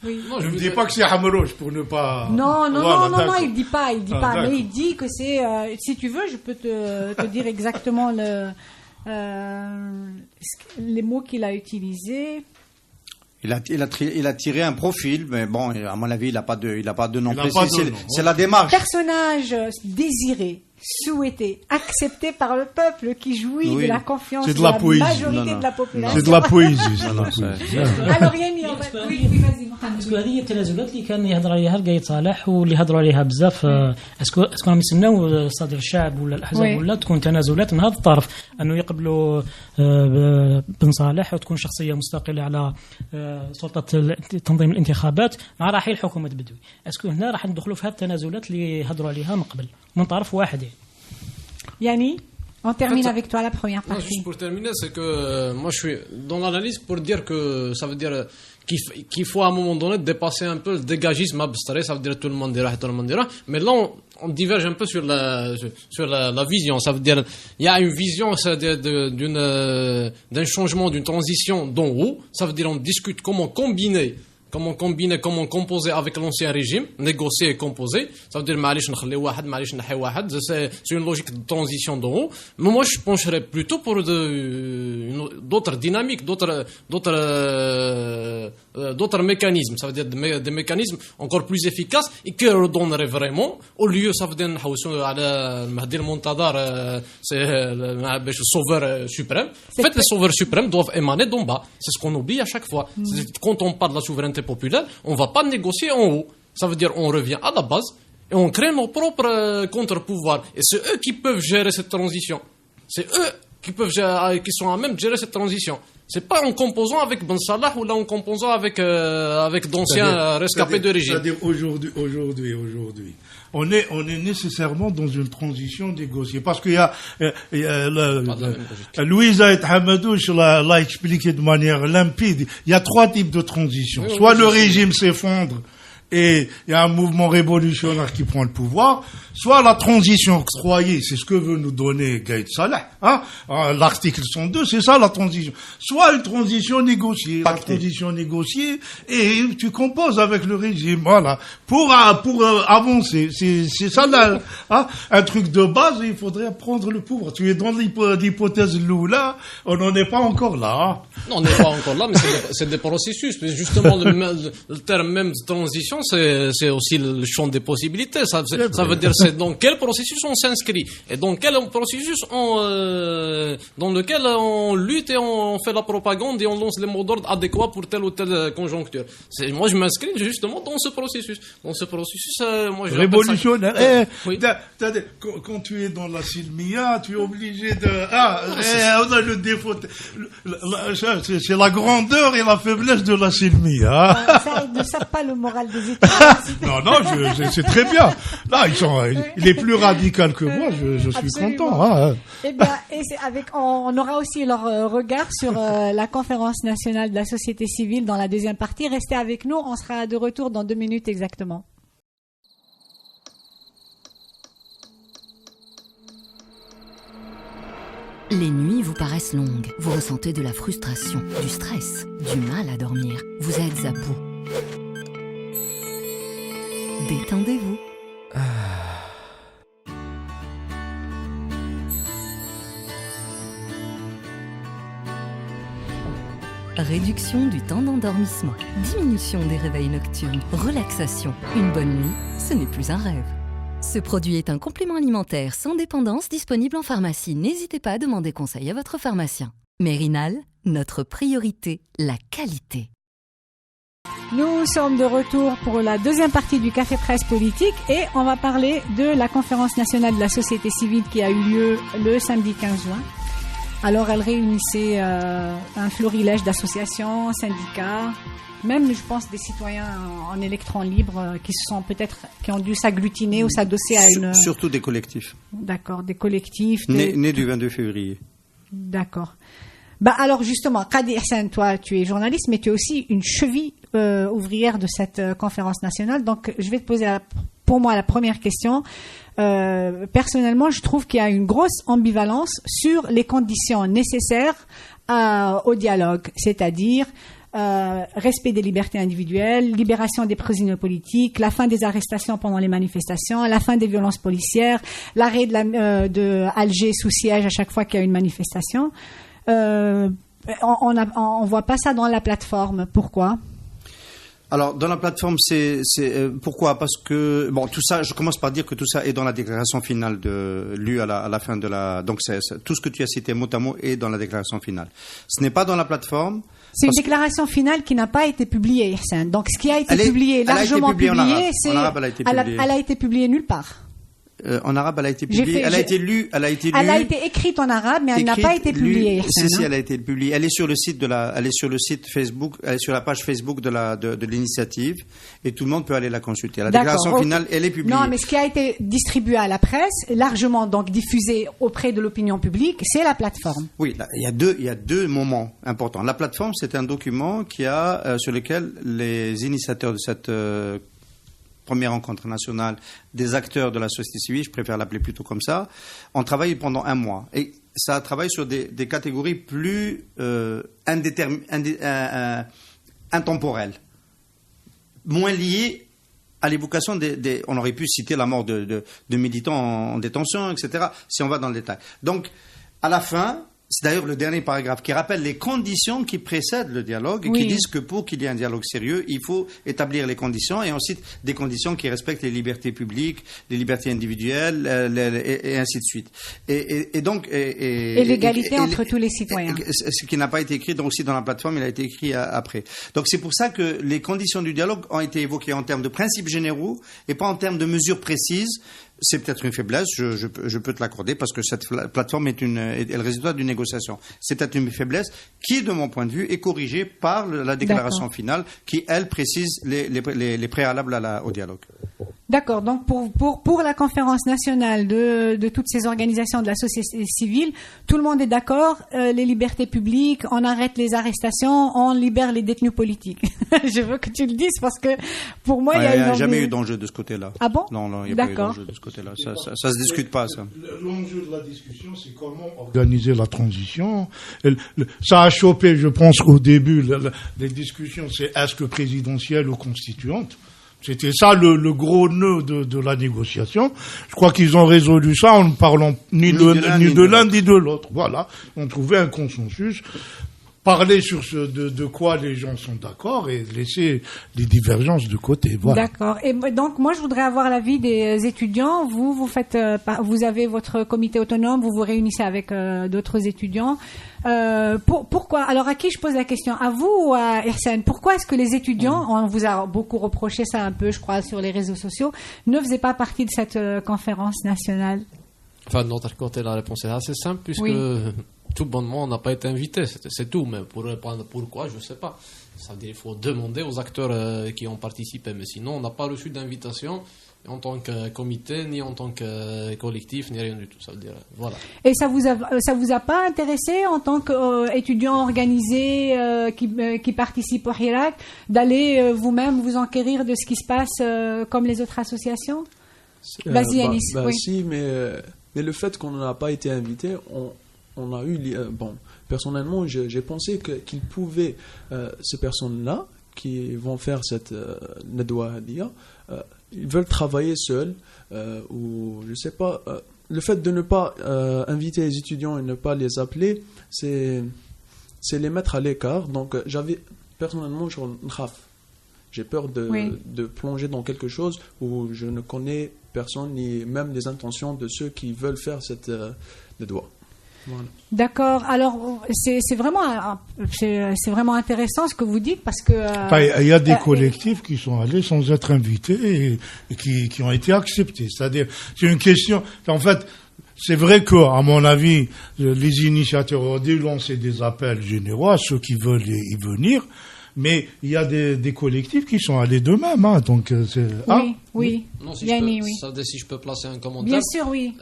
Oui. Non, je ne dis pas que c'est Hamelouche pour ne pas. Non, il dit pas. Mais il dit que c'est. Si tu veux, je peux te dire exactement les mots qu'il a utilisés. Il a tiré un profil, mais bon, à mon avis, il n'a pas de nom précis. C'est la démarche. Personnage désiré, souhaité, accepté par le peuple qui jouit de la confiance de la majorité de la population. C'est de la poésie. Alors Yanni, vas-y. اسكو هذه التنازلات اللي كان يهضر عليها قايد صالح واللي هضروا عليها بزاف اسكو راهم يستناو صدر الشعب ولا الاحزاب ولا تكون تنازلات من هذا الطرف انه يقبلوا بن صالح وتكون شخصيه مستقله على سلطه تنظيم الانتخابات مع رحيل حكومه بدوي. اسكو هنا راح ندخلوا في هذه التنازلات اللي هضروا عليها من قبل من طرف واحد يعني. On termine avec toi la première partie. Juste pour terminer, c'est que moi je suis dans l'analyse pour dire que ça veut dire qu'il faut à un moment donné dépasser un peu le dégagisme abstrait, ça veut dire tout le monde dira, mais là on diverge un peu sur la vision, ça veut dire il y a une vision d'un changement, d'une transition d'en haut, ça veut dire on discute comment combiner, comment composer avec l'ancien régime, négocier et composer. Ça veut dire c'est une logique de transition d'en haut. Mais moi, je pencherais plutôt pour d'autres dynamiques, d'autres mécanismes. Ça veut dire des mécanismes encore plus efficaces et qui redonneraient vraiment, au lieu, ça veut dire c'est le sauveur suprême. En fait, les sauveurs suprêmes doivent émaner d'en bas. C'est ce qu'on oublie à chaque fois. Quand on parle de la souveraineté populaire, on ne va pas négocier en haut. Ça veut dire on revient à la base et on crée nos propres contre-pouvoirs. Et c'est eux qui peuvent gérer cette transition. C'est eux qui sont à même de gérer cette transition. C'est pas en composant avec Ben Salah ou là en composant avec d'anciens rescapés de régime. C'est-à-dire aujourd'hui, on est nécessairement dans une transition négociée parce qu'il y a Louise Aït Hamadouche l'a expliqué de manière limpide. Il y a 3 types de transition. Soit le régime s'effondre et il y a un mouvement révolutionnaire qui prend le pouvoir, soit la transition octroyée, c'est ce que veut nous donner Gaïd Salah, l'article 102, c'est ça la transition. Soit une transition négociée, et tu composes avec le régime, voilà, pour avancer. C'est ça là, un truc de base, il faudrait prendre le pouvoir. Tu es dans l'hypothèse là, on n'en est pas encore là. Non, on n'est pas encore là, mais c'est des processus. Mais justement, le terme même de transition, c'est aussi le champ des possibilités. Ça veut dire c'est dans quel processus on s'inscrit et dans quel processus dans lequel on lutte et on fait la propagande et on lance les mots d'ordre adéquats pour telle ou telle conjoncture. Moi, je m'inscris justement dans ce processus. Moi, je révolutionnaire. Oui. Quand tu es dans la Silmia, tu es obligé de. On a le défaut. C'est la grandeur et la faiblesse de la Silmia. Ça ne sape pas le moral des étudiants. Non, c'est très bien. Là, il est plus radical que moi, je suis content. Eh bien, on aura aussi leur regard sur la conférence nationale de la société civile dans la deuxième partie. Restez avec nous, on sera de retour dans 2 minutes exactement. Les nuits vous paraissent longues, vous ressentez de la frustration, du stress, du mal à dormir, vous êtes à bout. Détendez-vous. Réduction du temps d'endormissement, diminution des réveils nocturnes, relaxation. Une bonne nuit, ce n'est plus un rêve. Ce produit est un complément alimentaire sans dépendance disponible en pharmacie. N'hésitez pas à demander conseil à votre pharmacien. Mérinal, notre priorité, la qualité. Nous sommes de retour pour la deuxième partie du Café Presse Politique et on va parler de la conférence nationale de la société civile qui a eu lieu le samedi 15 juin. Alors elle réunissait un florilège d'associations, syndicats, même je pense des citoyens en électron libre qui ont dû s'agglutiner ou s'adosser à une... Surtout des collectifs. D'accord, des collectifs. Nés du 22 février. D'accord. Alors justement, Qadi Ihsan, toi tu es journaliste, mais tu es aussi une cheville ouvrière de cette conférence nationale. Donc je vais te poser pour moi la première question. Personnellement, je trouve qu'il y a une grosse ambivalence sur les conditions nécessaires au dialogue, c'est-à-dire respect des libertés individuelles, libération des prisonniers politiques, la fin des arrestations pendant les manifestations, la fin des violences policières, l'arrêt de Alger sous siège à chaque fois qu'il y a une manifestation. On voit pas ça dans la plateforme. Pourquoi ? Alors, dans la plateforme, pourquoi ? Parce que, tout ça, je commence par dire que tout ça est dans la déclaration finale lue à la fin de la... Donc, tout ce que tu as cité mot à mot est dans la déclaration finale. Ce n'est pas dans la plateforme. C'est une déclaration finale qui n'a pas été publiée, Ihsan. Donc, ce qui a été publié, largement publié, c'est... En arabe, elle a été publiée nulle part. En arabe, elle a été publiée. Elle a été lue. Elle a été écrite en arabe, mais elle n'a pas été publiée. Si, elle a été publiée. Elle est sur le site Facebook. Elle est sur la page Facebook de l'initiative, et tout le monde peut aller la consulter. La déclaration finale, elle est publiée. Non, mais ce qui a été distribué à la presse, largement donc diffusé auprès de l'opinion publique, c'est la plateforme. Oui, il y a deux moments importants. La plateforme, c'est un document sur lequel les initiateurs de cette première rencontre nationale des acteurs de la société civile, je préfère l'appeler plutôt comme ça, ont travaillé pendant 1 mois. Et ça a travaillé sur des catégories plus intemporelles, moins liées à l'évocation on aurait pu citer la mort de militants en détention, etc., si on va dans le détail. Donc, à la fin... C'est d'ailleurs le dernier paragraphe qui rappelle les conditions qui précèdent le dialogue et qui disent que pour qu'il y ait un dialogue sérieux, il faut établir les conditions, et ensuite des conditions qui respectent les libertés publiques, les libertés individuelles, et ainsi de suite. Et donc l'égalité entre tous les citoyens. Ce qui n'a pas été écrit aussi dans la plateforme, il a été écrit après. Donc c'est pour ça que les conditions du dialogue ont été évoquées en termes de principes généraux et pas en termes de mesures précises c'est peut-être une faiblesse, je peux te l'accorder, parce que cette plateforme est le résultat d'une négociation. C'est peut-être une faiblesse qui, de mon point de vue, est corrigée par la déclaration finale qui, elle, précise les préalables au dialogue. D'accord. Donc, pour la conférence nationale de toutes ces organisations de la société civile, tout le monde est d'accord, les libertés publiques, on arrête les arrestations, on libère les détenus politiques. Je veux que tu le dises parce que, pour moi, il n'y a jamais eu d'enjeu de ce côté-là. Ah bon? Non, il n'y a pas eu d'enjeu de ce côté-là. Ça se discute pas, ça. L'enjeu de la discussion, c'est comment organiser la transition. Ça a chopé, je pense, au début, les discussions, c'est est-ce que présidentielle ou constituante? C'était ça le gros nœud de la négociation. Je crois qu'ils ont résolu ça en ne parlant ni de l'un ni de l'autre. Voilà. On trouvait un consensus. Parler sur de quoi les gens sont d'accord et laisser les divergences de côté. Voilà. D'accord. Et donc, moi, je voudrais avoir l'avis des étudiants. Vous avez votre comité autonome, vous vous réunissez avec d'autres étudiants. Pourquoi? Alors, à qui je pose la question? À vous ou à Ihsan? Pourquoi est-ce que les étudiants, on vous a beaucoup reproché ça un peu, je crois, sur les réseaux sociaux, ne faisaient pas partie de cette conférence nationale? Enfin, de notre côté, la réponse est assez simple, puisque tout bonnement, on n'a pas été invité, c'est tout. Mais pour répondre pourquoi, je ne sais pas. Ça veut dire qu'il faut demander aux acteurs qui ont participé. Mais sinon, on n'a pas reçu d'invitation en tant que comité, ni en tant que collectif, ni rien du tout. Ça veut dire, voilà. Et ça vous a pas intéressé en tant qu'étudiant organisé qui participe au Hirak d'aller vous-même vous enquérir de ce qui se passe comme les autres associations? Vas-y, Anis. Oui. Si, mais le fait qu'on n'a pas été invité, on a eu... personnellement, j'ai pensé qu'ils pouvaient, ces personnes-là, qui vont faire cette Nadwa Hadia, ils veulent travailler seuls, ou je sais pas... le fait de ne pas inviter les étudiants et ne pas les appeler, c'est les mettre à l'écart. Donc, personnellement, j'ai peur de plonger dans quelque chose où je ne connais personne, ni même les intentions de ceux qui veulent faire cette Nadwa. Voilà. D'accord. Alors, c'est vraiment intéressant ce que vous dites parce que... il y a des collectifs qui sont allés sans être invités et qui ont été acceptés. C'est-à-dire, c'est une question... En fait, c'est vrai que, à mon avis, les initiateurs ont dû lancer des appels généraux à ceux qui veulent y venir. Mais il y a des collectifs qui sont allés d'eux-mêmes. Hein, donc, oui. Non, si je peux placer un commentaire. Bien sûr, oui.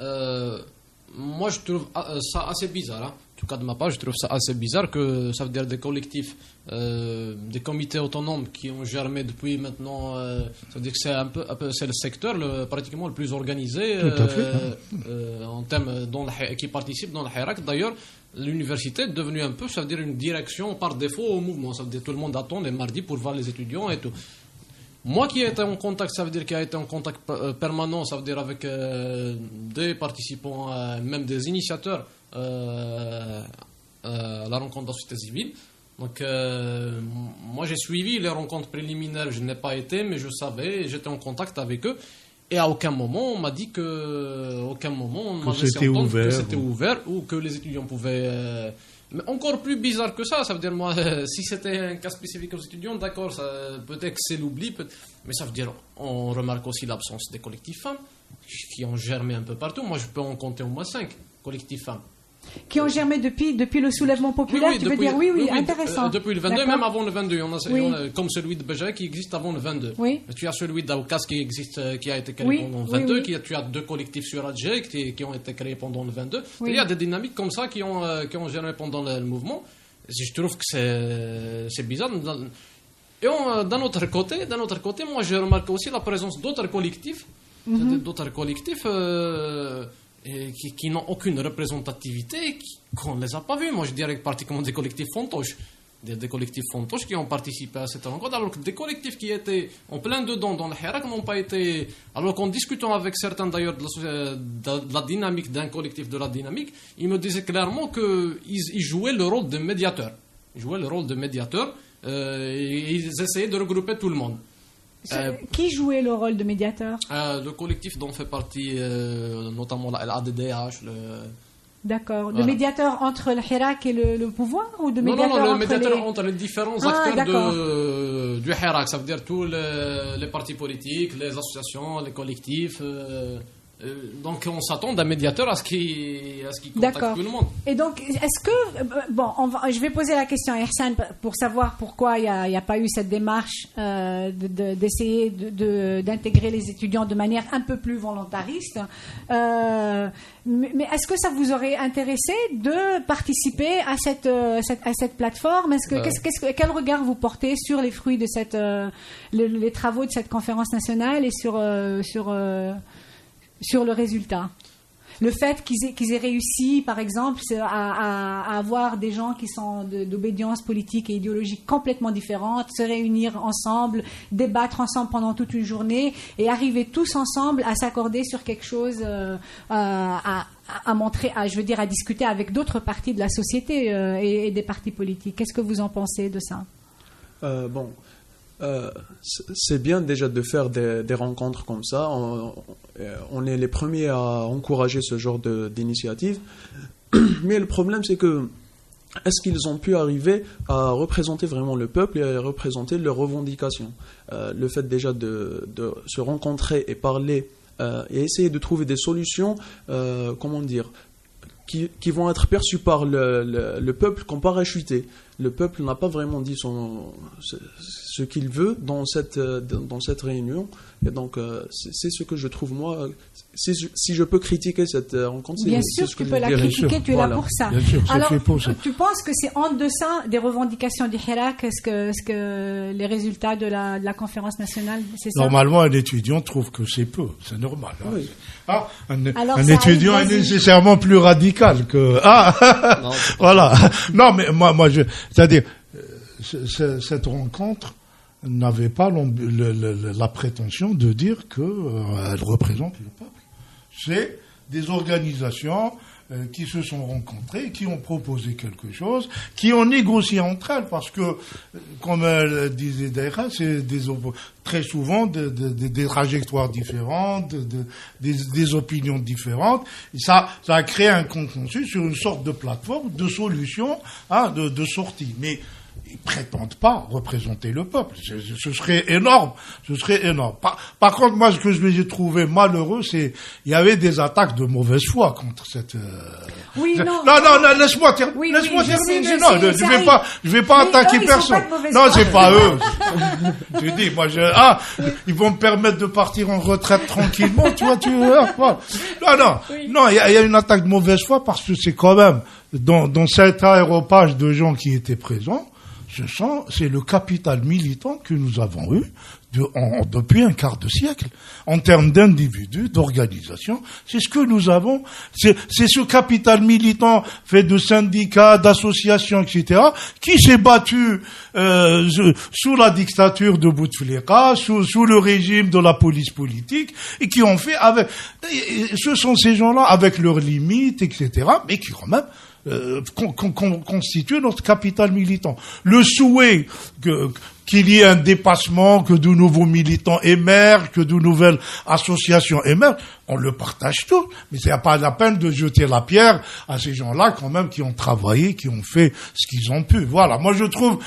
Moi, je trouve ça assez bizarre. Hein. En tout cas, de ma part, je trouve ça assez bizarre que ça veut dire des collectifs, des comités autonomes qui ont germé depuis maintenant. Ça veut dire que c'est le secteur pratiquement le plus organisé en termes qui participe dans le Hirak. D'ailleurs, l'université est devenue un peu, ça veut dire une direction par défaut au mouvement. Ça veut dire tout le monde attend les mardis pour voir les étudiants et tout. Moi qui ai été en contact, ça veut dire qu'il a été en contact permanent, ça veut dire avec des participants, même des initiateurs à la rencontre de la société civile. Donc moi j'ai suivi les rencontres préliminaires, je n'ai pas été, mais je savais, j'étais en contact avec eux. Et à aucun moment on m'a dit c'était ouvert ou que les étudiants pouvaient... Mais encore plus bizarre que ça veut dire, moi, si c'était un cas spécifique aux étudiants, d'accord, peut-être que c'est l'oubli, mais ça veut dire, on remarque aussi l'absence des collectifs femmes qui ont germé un peu partout. Moi, je peux en compter au moins 5 collectifs femmes. Qui ont germé depuis le soulèvement populaire, tu veux dire? Oui, intéressant. Depuis le 22, même avant le 22. On a, comme celui de Béjaï qui existe avant le 22. Oui. Tu as celui d'Aoukas qui existe, qui a été créé pendant le 22. Tu as 2 collectifs sur Adjé qui ont été créés pendant le 22. Il y a des dynamiques comme ça qui ont germé pendant le mouvement. Je trouve que c'est bizarre. Et d'un autre côté, moi j'ai remarqué aussi la présence d'autres collectifs. Et qui n'ont aucune représentativité, qu'on ne les a pas vus. Moi, je dirais pratiquement des collectifs fantoches. Des collectifs fantoches qui ont participé à cette rencontre, alors que des collectifs qui étaient en plein dedans dans le Hirak n'ont pas été... Alors qu'en discutant avec certains d'ailleurs de la dynamique, d'un collectif de la dynamique, ils me disaient clairement qu'ils jouaient le rôle de médiateur. Et ils essayaient de regrouper tout le monde. Qui jouait le rôle de médiateur? Le collectif dont fait partie notamment l'ADDH. D'accord. De médiateur entre le Hirak et le pouvoir ou de médiateur Non, le médiateur entre les différents acteurs du Hirak. Ça veut dire tous les partis politiques, les associations, les collectifs, Donc on s'attend d'un médiateur à ce qu'il contacte tout le monde. Et donc, est-ce que... je vais poser la question à Ihsan pour savoir pourquoi il n'y a pas eu cette démarche d'essayer d'intégrer les étudiants de manière un peu plus volontariste. Mais est-ce que ça vous aurait intéressé de participer à cette plateforme? Quel regard vous portez sur les fruits de les travaux de cette conférence nationale et sur le résultat? Le fait qu'ils aient réussi, par exemple, à avoir des gens qui sont d'obédience politique et idéologique complètement différentes, se réunir ensemble, débattre ensemble pendant toute une journée et arriver tous ensemble à s'accorder sur quelque chose, à montrer, à discuter avec d'autres partis de la société et des partis politiques. Qu'est-ce que vous en pensez de ça? C'est bien déjà de faire des rencontres comme ça. On est les premiers à encourager ce genre d'initiative. Mais le problème, c'est que est-ce qu'ils ont pu arriver à représenter vraiment le peuple et à représenter leurs revendications? Le fait déjà de se rencontrer et parler et essayer de trouver des solutions, qui vont être perçues par le peuple comme parachuté. Le peuple n'a pas vraiment dit ce qu'il veut dans cette réunion. Et donc, c'est ce que je trouve, moi, si je peux critiquer cette rencontre, bien sûr, tu peux la critiquer, tu es là pour ça. Alors, tu penses que c'est en deçà des revendications du Hirak, est-ce que les résultats de la conférence nationale, c'est ça? Normalement, un étudiant trouve que c'est peu, c'est normal. Hein. Oui. Un étudiant est nécessairement plus radical que... Non, voilà. Non, mais moi, c'est-à-dire, cette rencontre n'avait pas la prétention de dire qu'elle représente le peuple. C'est des organisations qui se sont rencontrées, qui ont proposé quelque chose, qui ont négocié entre elles, parce que, comme elle disait Daïra, c'est très souvent des trajectoires différentes, des opinions différentes. Et ça a créé un consensus sur une sorte de plateforme, de solution, de sortie. Mais ils prétendent pas représenter le peuple. Ce serait énorme. Par contre, moi, ce que j'ai trouvé malheureux, c'est il y avait des attaques de mauvaise foi contre cette. Oui, non, laisse-moi terminer. Je vais pas attaquer personne. Non, c'est pas eux. Je dis, moi, ils vont me permettre de partir en retraite tranquillement. Tu vois. Non, il y a une attaque de mauvaise foi parce que c'est quand même dans cet aéropage de gens qui étaient présents. C'est le capital militant que nous avons eu depuis un quart de siècle. En termes d'individus, d'organisations, c'est ce que nous avons. C'est ce capital militant fait de syndicats, d'associations, etc., qui s'est battu sous la dictature de Bouteflika, sous le régime de la police politique, et qui ont fait ce sont ces gens-là, avec leurs limites, etc., mais qui quand même constitue notre capital militant. Le souhait qu'il y ait un dépassement, que de nouveaux militants émergent, que de nouvelles associations émergent, on le partage tout. Mais c'est pas la peine de jeter la pierre à ces gens-là, quand même, qui ont travaillé, qui ont fait ce qu'ils ont pu. Voilà. Moi, je trouve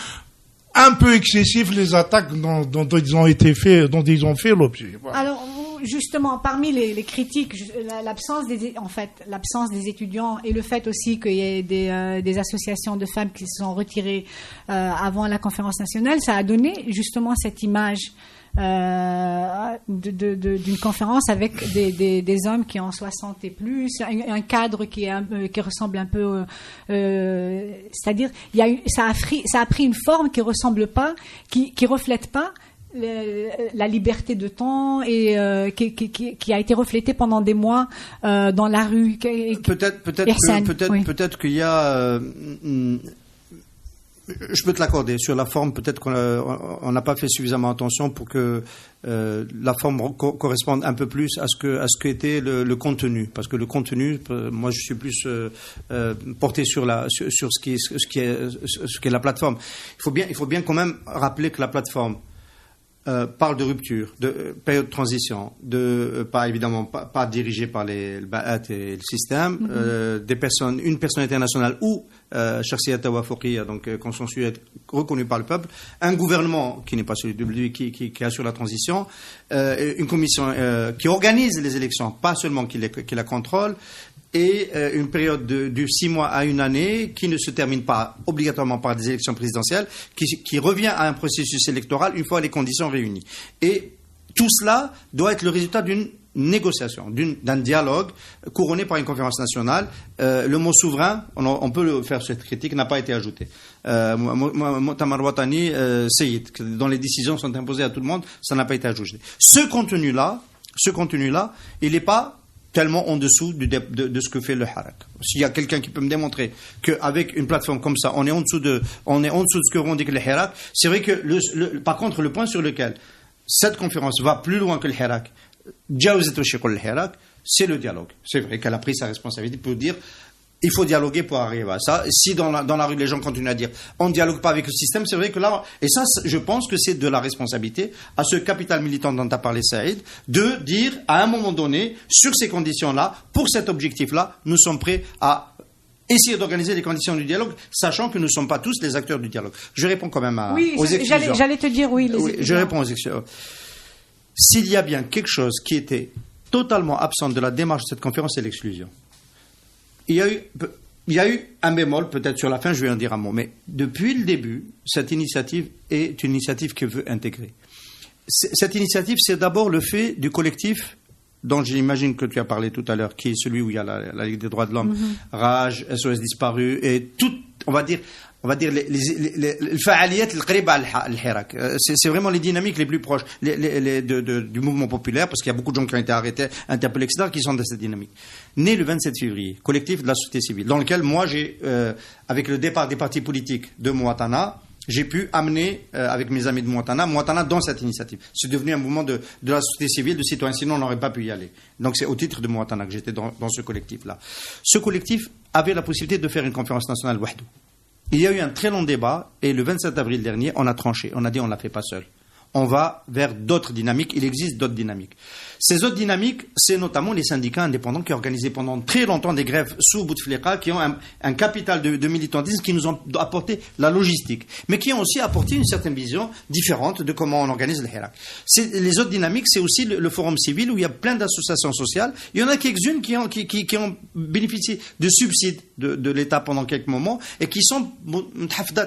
un peu excessif les attaques dont ils ont fait l'objet. Voilà. Alors, justement, parmi les critiques, l'absence des étudiants et le fait aussi qu'il y ait des associations de femmes qui se sont retirées avant la conférence nationale, ça a donné justement cette image d'une conférence avec des hommes qui ont 60 et plus, un cadre qui ressemble un peu, c'est-à-dire ça a pris une forme qui ressemble pas, qui reflète pas la liberté de temps et qui a été reflétée pendant des mois dans la rue. Peut-être qu'il y a je peux te l'accorder sur la forme. Peut-être qu'on n'a pas fait suffisamment attention pour que la forme corresponde un peu plus à ce qu'était le contenu, parce que le contenu, moi je suis plus porté sur ce qui est la plateforme. Il faut bien quand même rappeler que la plateforme parle de rupture, de période de transition, pas évidemment pas dirigée par le Ba'at et le système, une personnalité internationale ou Shakhsiyat Wafouqiya, donc consensuel reconnu par le peuple, un gouvernement qui n'est pas celui de lui, qui assure la transition, une commission qui organise les élections, pas seulement qui la contrôle, et une période de 6 mois à 1 année qui ne se termine pas obligatoirement par des élections présidentielles, qui revient à un processus électoral une fois les conditions réunies. Et tout cela doit être le résultat d'une négociation, d'un dialogue couronné par une conférence nationale. Le mot souverain, on peut faire cette critique, n'a pas été ajouté. Mu'tamar Watani, Sayyid, dont les décisions sont imposées à tout le monde, ça n'a pas été ajouté. Ce contenu-là, il n'est pas tellement en dessous de ce que fait le Harak. S'il y a quelqu'un qui peut me démontrer qu'avec une plateforme comme ça, on est en dessous de ce que revendique le Harak, c'est vrai que par contre, le point sur lequel cette conférence va plus loin que le Harak, c'est le dialogue. C'est vrai qu'elle a pris sa responsabilité pour dire il faut dialoguer pour arriver à ça. Si dans la rue les gens continuent à dire on ne dialogue pas avec le système, c'est vrai que là, et ça je pense que c'est de la responsabilité à ce capital militant dont tu as parlé Saïd, de dire à un moment donné, sur ces conditions-là, pour cet objectif-là, nous sommes prêts à essayer d'organiser les conditions du dialogue, sachant que nous ne sommes pas tous les acteurs du dialogue. Je réponds quand même aux exclusions. J'allais te dire oui. Je réponds aux exclusions. S'il y a bien quelque chose qui était totalement absent de la démarche de cette conférence, c'est l'exclusion. Il y a eu un bémol, peut-être sur la fin, je vais en dire un mot, mais depuis le début, cette initiative est une initiative qui veut intégrer. Cette initiative, c'est d'abord le fait du collectif dont j'imagine que tu as parlé tout à l'heure, qui est celui où il y a la Ligue des droits de l'homme, Raj, SOS Disparu, et tout, on va dire les fa'aliyat al-qariba al-Hirak. C'est vraiment les dynamiques les plus proches du mouvement populaire, parce qu'il y a beaucoup de gens qui ont été arrêtés, interpellés, etc., qui sont dans cette dynamique. Né le 27 février, collectif de la société civile, dans lequel moi j'ai, avec le départ des partis politiques de Mouatana, j'ai pu amener, avec mes amis de Mouatana dans cette initiative. C'est devenu un mouvement de la société civile, de citoyens, sinon on n'aurait pas pu y aller. Donc c'est au titre de Mouatana que j'étais dans ce collectif-là. Ce collectif avait la possibilité de faire une conférence nationale wahdou. Il y a eu un très long débat et le 27 avril dernier, on a tranché. On a dit on ne la fait pas seul. On va vers d'autres dynamiques. Il existe d'autres dynamiques. Ces autres dynamiques, c'est notamment les syndicats indépendants qui ont organisé pendant très longtemps des grèves sous Bouteflika, qui ont un capital de militantisme, qui nous ont apporté la logistique, mais qui ont aussi apporté une certaine vision différente de comment on organise le Hirak. Les autres dynamiques, c'est aussi le forum civil où il y a plein d'associations sociales. Il y en a quelques-unes qui ont bénéficié de subsides de l'État pendant quelques moments et qui sont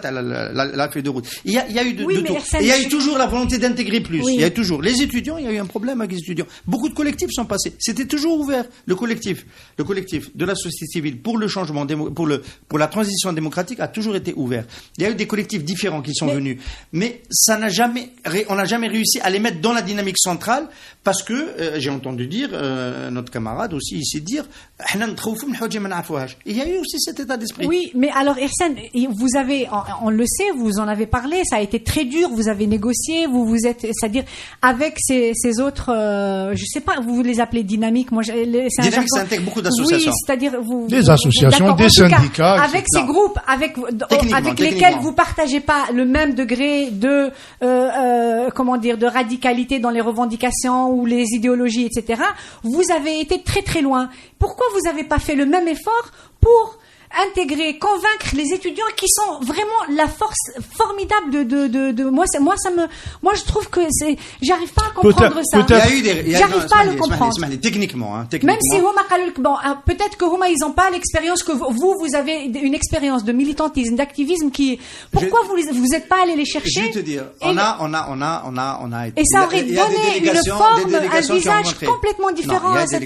à la feuille de route. Il y a eu de tout. Et il y a eu toujours la volonté d'intégrer plus. Oui. Il y a toujours les étudiants, il y a eu un problème avec les étudiants. Beaucoup de collectifs sont passés. C'était toujours ouvert. Le collectif de la société civile pour le changement, pour la transition démocratique a toujours été ouvert. Il y a eu des collectifs différents qui sont venus, mais on n'a jamais réussi à les mettre dans la dynamique centrale parce que j'ai entendu dire notre camarade aussi ici dire il y a eu aussi cet état d'esprit. Oui, mais alors Hirsen, vous avez, on le sait, vous en avez parlé, ça a été très dur, vous avez négocié, vous êtes, c'est-à-dire avec ces autres, je sais pas, vous les appelez dynamiques. Moi, dynamique, ça intègre beaucoup d'associations. Oui, c'est-à-dire des associations, des syndicats, avec ces groupes, avec lesquels vous partagez pas le même degré de de radicalité dans les revendications ou les idéologies, etc. Vous avez été très très loin. Pourquoi vous n'avez pas fait le même effort pour intégrer, convaincre les étudiants qui sont vraiment la force formidable de moi je trouve que j'arrive pas à comprendre ça. J'arrive pas à le comprendre. Techniquement. Même si peut-être que Huma ils ont pas l'expérience que vous avez une expérience de militantisme, d'activisme pourquoi vous êtes pas allé les chercher? Je vais te dire, on a été, et ça aurait donné une forme, un visage complètement différent à cette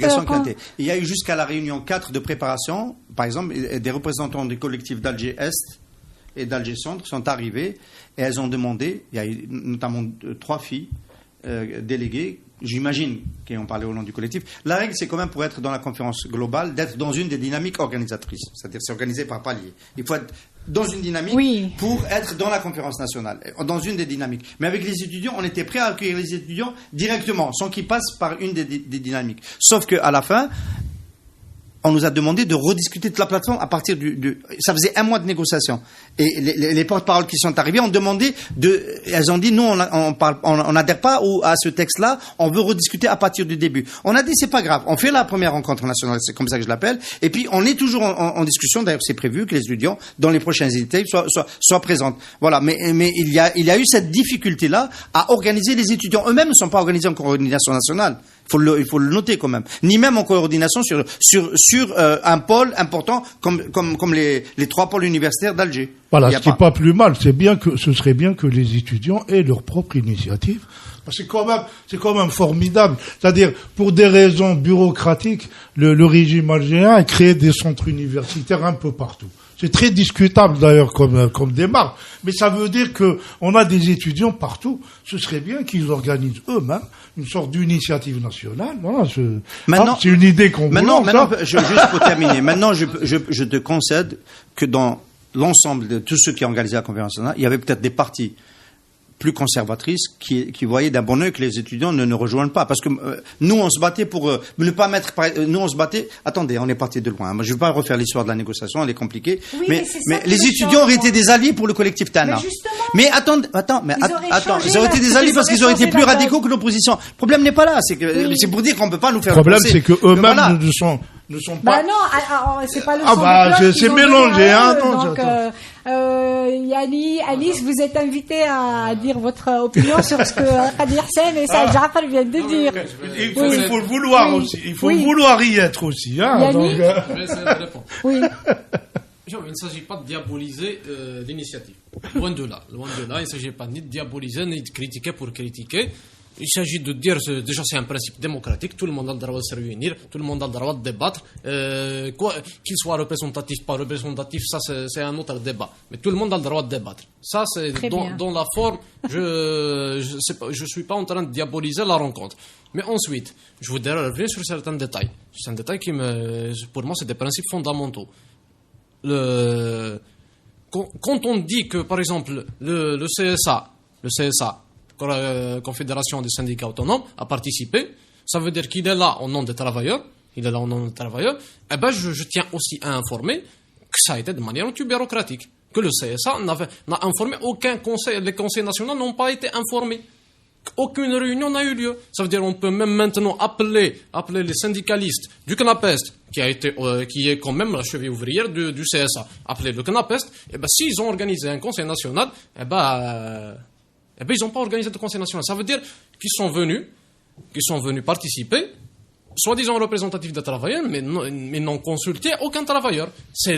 il y a eu jusqu'à la réunion 4 de préparation, par exemple, des représentants du collectif d'Alger Est et d'Alger Centre sont arrivés et elles ont demandé, il y a eu notamment 3 filles déléguées, j'imagine, qui ont parlé au nom du collectif. La règle, c'est quand même pour être dans la conférence globale, d'être dans une des dynamiques organisatrices, c'est-à-dire c'est organisé par palier. Il faut être dans une dynamique pour être dans la conférence nationale, dans une des dynamiques. Mais avec les étudiants, on était prêt à accueillir les étudiants directement, sans qu'ils passent par une des dynamiques. Sauf qu'à la fin, on nous a demandé de rediscuter de la plateforme à partir ça faisait 1 mois de négociation. Et les porte-paroles qui sont arrivés ont demandé elles ont dit, nous, on n'adhère pas à ce texte-là, on veut rediscuter à partir du début. On a dit, c'est pas grave, on fait la première rencontre nationale, c'est comme ça que je l'appelle, et puis on est toujours en discussion, d'ailleurs c'est prévu que les étudiants, dans les prochaines étés, soient présents. Voilà, mais il y a eu cette difficulté-là à organiser les étudiants. Eux-mêmes ne sont pas organisés en coordination nationale. Il faut le noter quand même. Ni même en coordination sur un pôle important comme les 3 pôles universitaires d'Alger. Voilà, ce qui n'est pas plus mal. Ce serait bien que les étudiants aient leur propre initiative. Parce que c'est quand même formidable. C'est-à-dire, pour des raisons bureaucratiques, le régime algérien a créé des centres universitaires un peu partout. C'est très discutable d'ailleurs comme démarche, mais ça veut dire que on a des étudiants partout. Ce serait bien qu'ils organisent eux-mêmes une sorte d'initiative nationale. Voilà, c'est une idée qu'on vous lance. Maintenant, juste pour terminer, maintenant je te concède que dans l'ensemble de tous ceux qui ont organisé la conférence nationale, il y avait peut-être des partis plus conservatrices qui voyaient d'un bon œil que les étudiants ne rejoignent pas. Parce que nous, on se battait pour ne pas mettre... Nous, on se battait... Attendez, on est parti de loin. Moi, je ne veux pas refaire l'histoire de la négociation, elle est compliquée. Oui, mais les étudiants auraient été des alliés pour le collectif Tana. Mais ils auraient été des alliés parce qu'ils auraient été plus radicaux que l'opposition. Le problème n'est pas là. C'est pour dire qu'on ne peut pas nous faire... Le problème, c'est qu'eux-mêmes ne sont pas... Bah non, c'est pas le son de cloche c'est mélangé, hein. Donc, Yanni, Alice, vous êtes invités à dire votre opinion sur ce que Kadir Sen et Saïd Jaafar viennent de dire. Il faut le vouloir aussi. Il faut vouloir y être aussi, hein. Yanni, oui. Il ne s'agit pas de diaboliser l'initiative. Loin de là. Il ne s'agit pas ni de diaboliser, ni de critiquer pour critiquer. Il s'agit de dire, déjà c'est un principe démocratique, tout le monde a le droit de se réunir, tout le monde a le droit de débattre, qu'il soit représentatif, pas représentatif, ça c'est un autre débat. Mais tout le monde a le droit de débattre. Ça c'est dans la forme, je suis pas en train de diaboliser la rencontre. Mais ensuite, je voudrais revenir sur certains détails. C'est un détail qui pour moi c'est des principes fondamentaux. Quand on dit que par exemple le CSA, Confédération des syndicats autonomes, a participé, ça veut dire qu'il est là au nom des travailleurs, eh ben je tiens aussi à informer que ça a été de manière anti-bureaucratique, que le CSA n'a informé aucun conseil, les conseils nationaux n'ont pas été informés, aucune réunion n'a eu lieu. Ça veut dire on peut même maintenant appeler les syndicalistes du CNAPEST, qui est quand même la cheville ouvrière du CSA, appeler le CNAPEST, et ben s'ils ont organisé un conseil national, ils n'ont pas organisé de conseil national. Ça veut dire qu'ils sont venus participer, soi-disant représentatifs des travailleurs, mais n'ont consulté aucun travailleur. C'est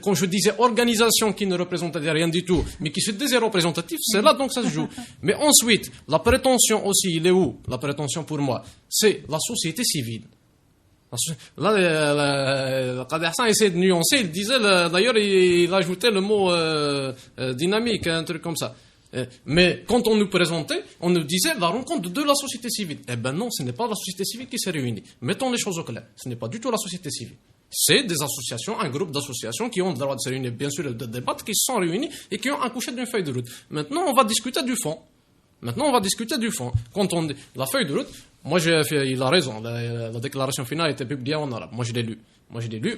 quand je disais organisation qui ne représentait rien du tout, mais qui se disait représentatif, c'est là donc ça se joue. Mais ensuite, la prétention aussi, il est où? La prétention pour moi, c'est la société civile. Là, Kader Hassan essaie de nuancer, il disait, d'ailleurs, il ajoutait le mot dynamique, un truc comme ça. Mais quand on nous présentait, on nous disait la rencontre de la société civile. Eh ben non, ce n'est pas la société civile qui s'est réunie. Mettons les choses au clair. Ce n'est pas du tout la société civile. C'est des associations, un groupe d'associations qui ont le droit de se réunir, bien sûr, de débattre, qui se sont réunis et qui ont accouché d'une feuille de route. Maintenant, on va discuter du fond. Quand on dit la feuille de route, il a raison. La déclaration finale a été publiée en arabe. Moi, je l'ai lu.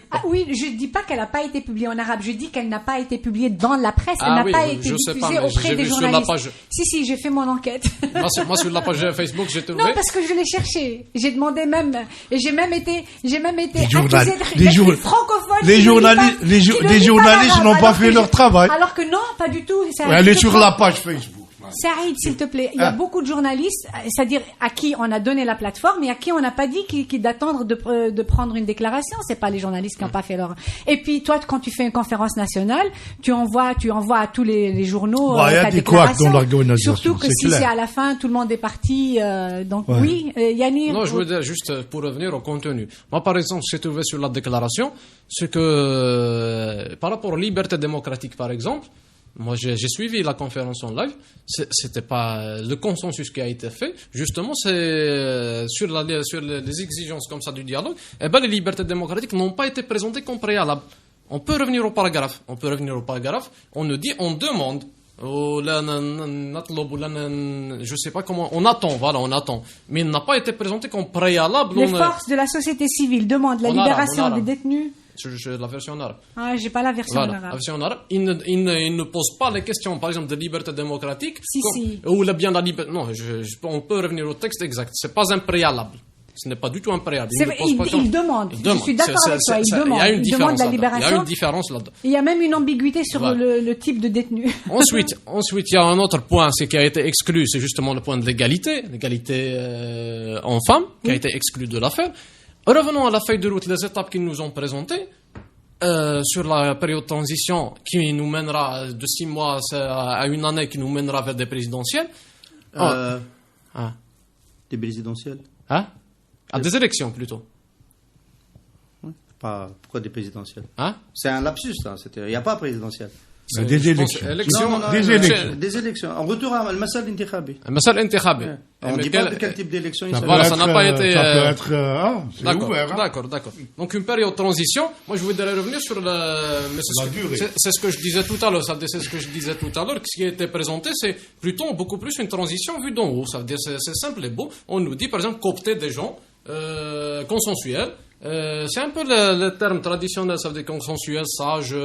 Ah oui, je ne dis pas qu'elle n'a pas été publiée en arabe. Je dis qu'elle n'a pas été publiée dans la presse. Elle n'a pas été diffusée auprès des journalistes. Si, j'ai fait mon enquête. Moi, sur la page Facebook, j'ai trouvé. Non, parce que je l'ai cherché. J'ai demandé même, et j'ai même été accusée d'être francophone. Les journalistes n'ont pas fait leur travail. Alors que non, pas du tout. Elle est sur la page Facebook. Saïd, s'il te plaît, il y a beaucoup de journalistes, c'est-à-dire à qui on a donné la plateforme et à qui on n'a pas dit d'attendre de prendre une déclaration. C'est pas les journalistes qui n'ont pas fait leur. Et puis toi, quand tu fais une conférence nationale, tu envoies à tous les journaux ta déclaration. Dans l'organisation. Surtout que si c'est à la fin, tout le monde est parti. Donc oui, Yanni. Non, je veux dire juste pour revenir au contenu. Moi, par exemple, ce que j'ai trouvé sur la déclaration, c'est que par rapport aux libertés démocratiques, par exemple. Moi, j'ai suivi la conférence en live. C'était pas le consensus qui a été fait. Justement, c'est sur les exigences comme ça du dialogue. Eh ben, les libertés démocratiques n'ont pas été présentées comme préalables. On peut revenir au paragraphe. On nous dit, on demande je sais pas comment, on attend, mais il n'a pas été présenté comme préalable. Les forces de la société civile demandent la libération des détenus. La version en arabe. Ah, j'ai pas la version en arabe. La version en arabe, il ne pose pas les questions, par exemple, de liberté démocratique. Si. Ou bien la liberté. Non, on peut revenir au texte exact. C'est pas un préalable. Ce n'est pas du tout un préalable. Il demande. Je suis d'accord avec toi. Il demande la libération. Il y a une différence là-dedans. Il y a même une ambiguïté sur le type de détenu. Ensuite, il y a un autre point, c'est qui a été exclu, c'est justement le point de l'égalité homme-femme, qui a été exclu de l'affaire. Revenons à la feuille de route, les étapes qu'ils nous ont présentées sur la période de transition qui nous mènera de 6 mois à 1 année, qui nous mènera vers des présidentielles. Des présidentielles. Des élections plutôt. Pourquoi des présidentielles? C'est un lapsus, là. Il n'y a pas présidentielle. Des élections. Des élections. En retour à Al-Masal Intikhabi. Al-Masal Intikhabi. On ne dit pas de quel type d'élection il s'agit. Voilà, ça n'a pas été. Ça peut être. C'est ouvert. D'accord. Donc une période de transition. Moi, je voudrais revenir sur la durée. C'est ce que je disais tout à l'heure. Ça veut dire, c'est ce que je disais tout à l'heure. Ce qui a été présenté, c'est plutôt beaucoup plus une transition vue d'en haut. Ça veut dire, c'est simple et beau. On nous dit, par exemple, coopter des gens consensuels. C'est un peu le terme traditionnel, ça veut dire consensuel, sage,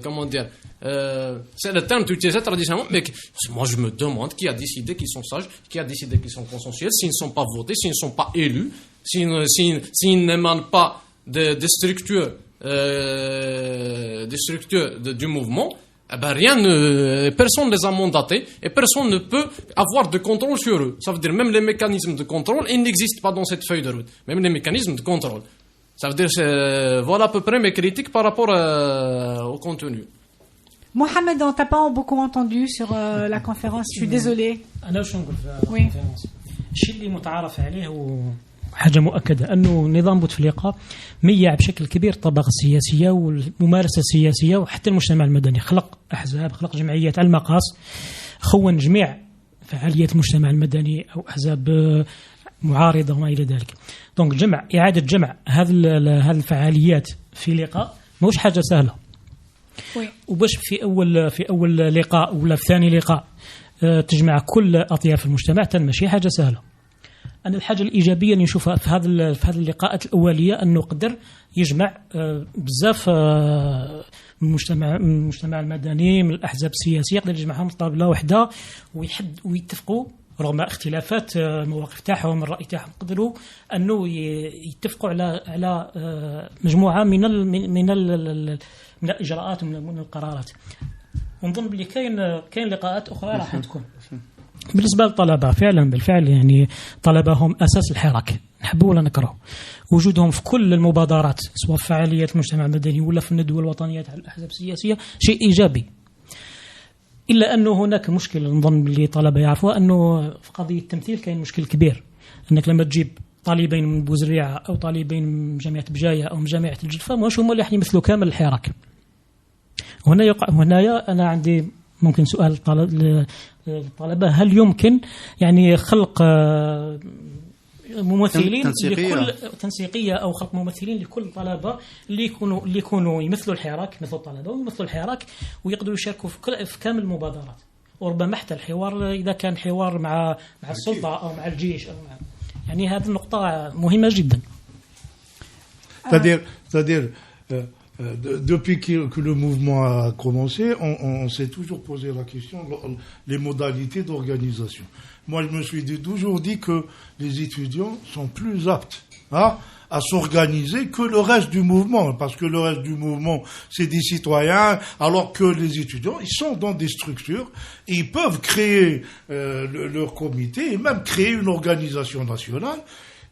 comment dire, c'est le terme utilisé traditionnellement, mais moi je me demande qui a décidé qu'ils sont sages, qui a décidé qu'ils sont consensuels, s'ils ne sont pas votés, s'ils ne sont pas élus, s'ils n'émanent pas des structures du mouvement. Personne ne les a mandatés et personne ne peut avoir de contrôle sur eux. Ça veut dire même les mécanismes de contrôle, ils n'existent pas dans cette feuille de route. Même les mécanismes de contrôle. Ça veut dire, voilà à peu près mes critiques par rapport au contenu. Mohamed, on t'a pas beaucoup entendu sur la conférence. Je suis désolé. Oui. حاجة مؤكدة أنه نظام بوتفليقة ميع بشكل كبير الطبقة السياسية والممارسة السياسية وحتى المجتمع المدني. خلق أحزاب، خلق جمعيات على المقاس، خون جميع فعاليات المجتمع المدني أو أحزاب معارضة وما إلى ذلك. دونك إعادة جمع هذه الفعاليات في لقاء ماهوش حاجة سهلة. وباش في أول لقاء ولا في ثاني لقاء تجمع كل أطياف المجتمع ماشي حاجة سهلة. أنا الحاجة الإيجابية اللي نشوفها في هذه اللقاءات الأولية أنه قدر يجمع بزاف من المجتمع المدني، من الأحزاب السياسية، قدر يجمعهم في طاولة واحدة ويتفقوا رغم اختلافات المواقف تاعهم، الرأي تاعهم، قدروا أنه يتفقوا على مجموعة من الإجراءات ومن القرارات. ونظن بلي كاين لقاءات أخرى راح تكون. بالنسبة للطلبة بالفعل يعني طلبهم أساس الحراك، نحبوا ولا نكره. وجودهم في كل المبادرات سواء في فعاليات المجتمع المدني ولا في الندوة الوطنية على الأحزاب السياسية شيء إيجابي. إلا أنه هناك مشكلة نظن اللي طلبة يعرفوها، أنه في قضية التمثيل كاين مشكل كبير. أنك لما تجيب طالبين من بوزريعة أو طالبين من جامعة بجاية أو من جامعة الجلفة ماهوش هما اللي راح يمثلوا كامل الحراك. هنا أنا عندي ممكن سؤال للطلبة، هل يمكن يعني خلق ممثلين لكل تنسيقية أو خلق ممثلين لكل طلبة اللي يكونوا يمثلوا الحراك، مثل الطلبة ويمثلوا الحراك ويقدروا يشاركوا في كامل المبادرات، وربما حتى الحوار إذا كان حوار مع السلطة أو مع الجيش أو يعني هذه النقطة مهمة جدا. C'est-à-dire depuis que le mouvement a commencé, on s'est toujours posé la question, les modalités d'organisation. Moi, je me suis toujours dit que les étudiants sont plus aptes à s'organiser que le reste du mouvement, parce que le reste du mouvement, c'est des citoyens, alors que les étudiants, ils sont dans des structures, et ils peuvent créer leur comité, et même créer une organisation nationale.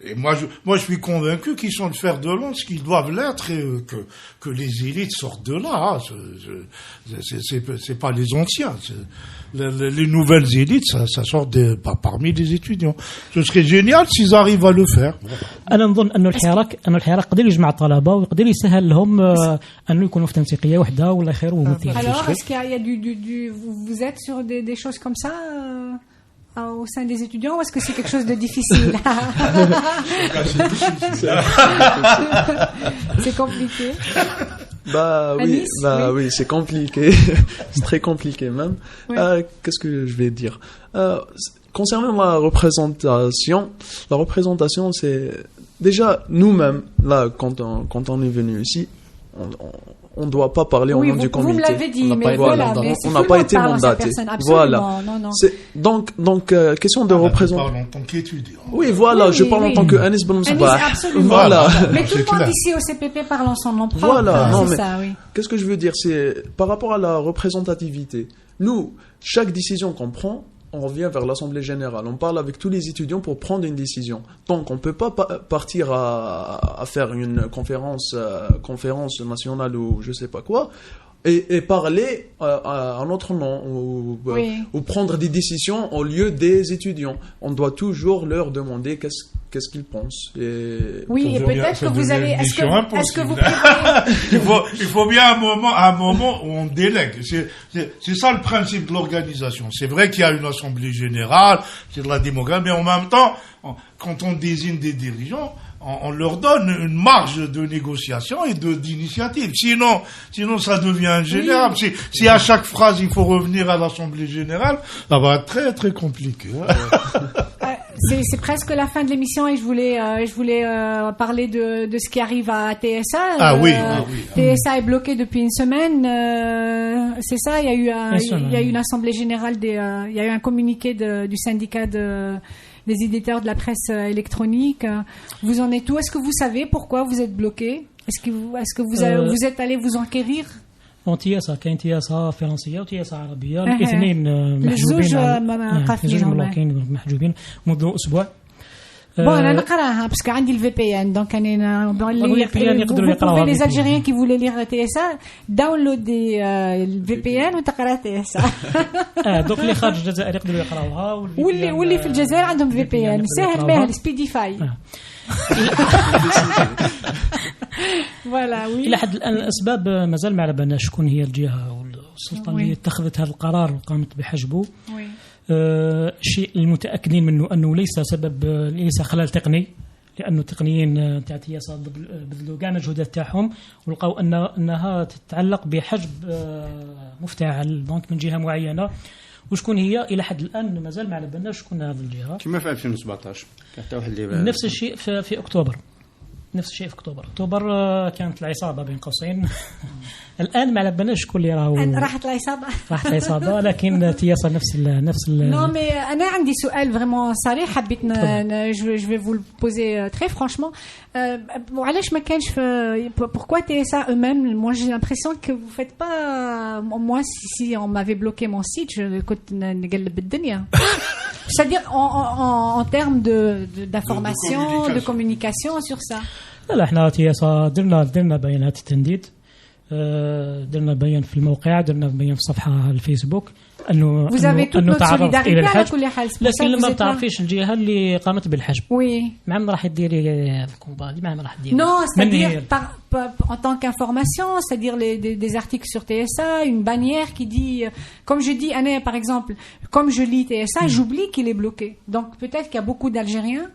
Et moi, je suis convaincu qu'ils sont le fer de lance, qu'ils doivent l'être, et que les élites sortent de là. C'est pas les anciens. Les nouvelles élites, ça sort parmi les étudiants. Ce serait génial s'ils arrivent à le faire. أنا نظن أن الحراك قدر يجمع الطلبة ويقدر يسهل لهم أن يكونوا في تنسيقية واحدة ولا يخيروا ممثلين. Alors, est-ce qu'il y a vous êtes sur des choses comme ça au sein des étudiants, ou est-ce que c'est quelque chose de difficile? C'est compliqué. Oui, c'est compliqué. C'est très compliqué même. Oui. Qu'est-ce que je vais dire concernant la représentation, c'est déjà nous-mêmes, là, quand on est venu ici, on ne doit pas parler au nom du comité. Vous me l'avez dit, mais voilà, on n'a pas été mandaté. Voilà. Donc, question de représentation. Je parle en tant qu'étudiant. Oui, voilà, je parle en tant que Anis Ben Msbah. Voilà. Mais tout le monde ici au CPP parle en son nom propre. Voilà, c'est ça, oui. Qu'est-ce que je veux dire, c'est par rapport à la représentativité. Nous, chaque décision qu'on prend, on revient vers l'Assemblée Générale. On parle avec tous les étudiants pour prendre une décision. Donc, on ne peut pas partir à faire une conférence nationale ou je ne sais pas quoi et parler à notre nom ou prendre des décisions au lieu des étudiants. On doit toujours leur demander qu'est-ce qu'ils pensent. Et peut-être que vous allez... Est-ce que vous prévoyez... il faut bien un moment où on délègue. C'est ça le principe de l'organisation. C'est vrai qu'il y a une assemblée générale, c'est de la démocratie, mais en même temps, quand on désigne des dirigeants, on leur donne une marge de négociation et d'initiative. Sinon, ça devient ingéniable. Si à chaque phrase, il faut revenir à l'Assemblée générale, ça va être très, très compliqué. C'est presque la fin de l'émission et je voulais parler de ce qui arrive à TSA. Oui. TSA est bloqué depuis une semaine. C'est ça, il y a eu une assemblée générale il y a eu un communiqué du syndicat des éditeurs de la presse électronique. Vous en êtes où? Est-ce que vous savez pourquoi vous êtes bloqué? Est-ce que vous êtes allé vous enquérir؟ تياسا كاين تياسا فرنسيه وتياسا عربيه الاثنين محجوبين منذ اسبوع. انا نقراها باسكو عندي الفي بي ان دونك انا vous les Algériens qui voulaient lire TSA داونلود الفي بي ان وتقرا TSA. دوك اللي خارج الجزائر يقدروا يقراوها واللي في الجزائر عندهم في بي ان ساهل ماهل سبيديفاي. فوالا الى حد الان الاسباب مازال ما على بالناش شكون هي الجهه والسلطه اللي اتخذت هذا القرار وقامت بحجبه. الشيء المتاكدين منه انه ليس خلل تقني، لانه التقنيين تاع تياسا بذلوا كاع المجهودات تاعهم ولقاو انها تتعلق بحجب مفتعل دونك من جهه معينه. وشكون هي الى حد الان مازال ما على بالناش شكون هذه الجهه. كما في 2017 حتى واحد نفس الشيء في اكتوبر. اكتوبر كانت العصابه بين قوسين. الان ما على بالناش شكون اللي راهو راحت العصابه لكن تياسا نفس نو مي انا عندي سؤال فريمون صريح حبيت جو في فو بوزي تري فرانشمون. وعلاش ما كانش pourquoi TSA eux-mêmes? Moi j'ai l'impression que vous faites pas. Moi si on m'avait bloqué mon site je كنت نقلب الدنيا. C'est-à-dire en termes d'information, de communication sur ça. لا احنا تياسا درنا بيانات التنديد، درنا بيان في الموقع، درنا بيان في صفحه الفيسبوك انه تعرض الى الحجب. لكن لما بتعرفيش الجهه اللي قامت بالحجب ما عم راح يديري الكومبا ما عم راح يديري. Non, c'est-à-dire en tant qu'information, c'est-à-dire des articles sur TSA, une bannière qui dit, comme je dis, Anna, par exemple, comme je lis TSA, j'oublie qu'il est bloqué. Donc peut-être qu'il y a beaucoup d'Algériens.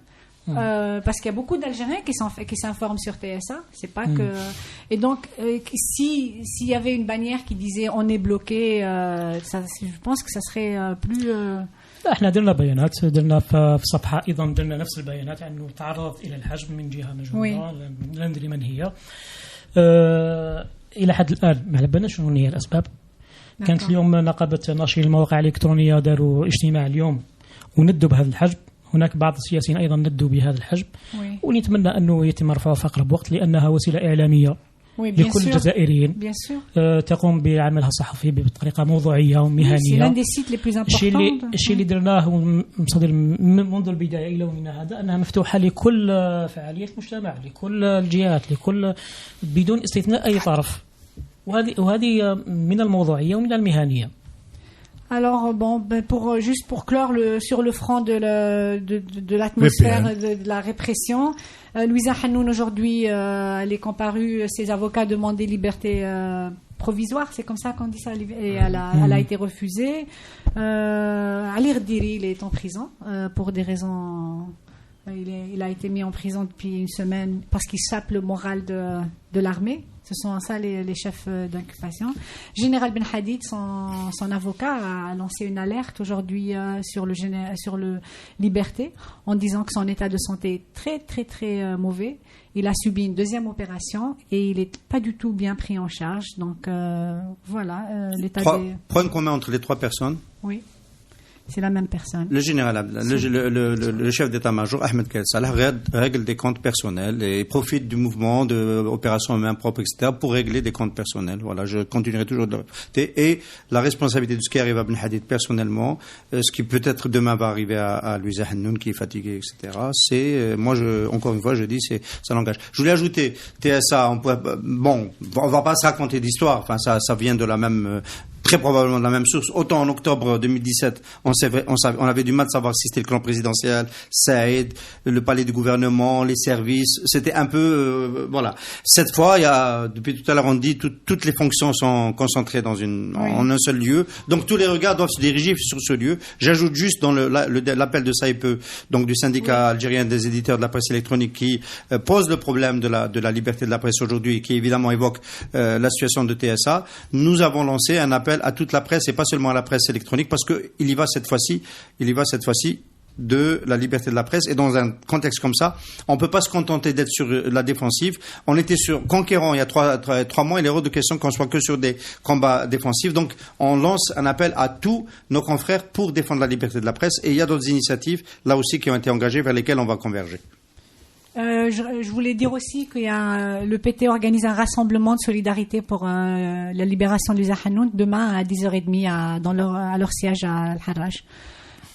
Parce qu'il y a beaucoup d'Algériens qui s'informent sur TSA, c'est pas que. Et donc, s'il y avait une bannière qui disait on est bloqué, je pense que ça serait plus. احنا درنا بيانات، درنا في صفحه ايضا درنا نفس البيانات انه تعرضت الى الحجب من جهه مجهوله لا ندري من هي. الى حد الان ما على بالناش شنو هي الاسباب. كانت اليوم نقابه ناشري المواقع الالكترونيه داروا اجتماع اليوم وندوا بهذا الحجب. هناك بعض السياسيين أيضا ندوا بهذا الحجب ونتمنى أنه يتم رفعه في أقرب وقت لأنها وسيلة إعلامية لكل الجزائريين تقوم بعملها الصحفي بطريقة موضوعية ومهنية. الشيء اللي درناه مصدر منذ البداية إلى يومنا هذا أنها مفتوحة لكل فعاليات المجتمع، لكل الجهات، لكل بدون استثناء أي طرف، وهذه من الموضوعية ومن المهنية. Alors juste pour clore sur le front de l'atmosphère de la répression, Louisa Hanoun aujourd'hui elle est comparue, ses avocats demandaient liberté provisoire, c'est comme ça qu'on dit ça, et elle a été refusée. Ali Rdiri il est en prison pour des raisons Il a été mis en prison depuis une semaine parce qu'il sape le moral de l'armée. Ce sont ça les chefs d'inculpation. Général Ben Hadid, son avocat, a lancé une alerte aujourd'hui sur le Liberté en disant que son état de santé est très très très mauvais. Il a subi une deuxième opération et il n'est pas du tout bien pris en charge. Donc voilà, l'état des... Point commun entre les trois personnes. Oui. C'est la même personne. Le général, le chef d'état-major, Ahmed Khaled Salah, règle des comptes personnels et profite du mouvement de opération en main propre, etc., pour régler des comptes personnels. Voilà, je continuerai toujours de et la responsabilité de ce qui arrive à Ben Hadid personnellement, ce qui peut-être demain va arriver à Louisa Hannoun qui est fatigué, etc. C'est, encore une fois, je dis, ça l'engage. Je voulais ajouter, TSA, on va pas se raconter d'histoire. Enfin, ça vient de la même, très probablement de la même source. Autant en octobre 2017, on avait du mal à savoir si c'était le clan présidentiel, Saïd, le palais du gouvernement, les services. C'était un peu, voilà. Cette fois, depuis tout à l'heure, on dit toutes les fonctions sont concentrées en un seul lieu. Donc tous les regards doivent se diriger sur ce lieu. J'ajoute juste dans l'appel de SAIPE, donc du syndicat algérien des éditeurs de la presse électronique, qui pose le problème de la liberté de la presse aujourd'hui et qui évidemment évoque la situation de TSA. Nous avons lancé un appel à toute la presse et pas seulement à la presse électronique, parce que il y va cette fois-ci de la liberté de la presse, et dans un contexte comme ça, on peut pas se contenter d'être sur la défensive. On était sur Conquérant il y a 3 mois, il est hors de question qu'on soit que sur des combats défensifs. Donc on lance un appel à tous nos confrères pour défendre la liberté de la presse, et il y a d'autres initiatives là aussi qui ont été engagées vers lesquelles on va converger. Je voulais dire aussi qu'il y a le PT organise un rassemblement de solidarité pour la libération de Louisa Hannoun demain à 10h30 à leur siège à Al-Harraj.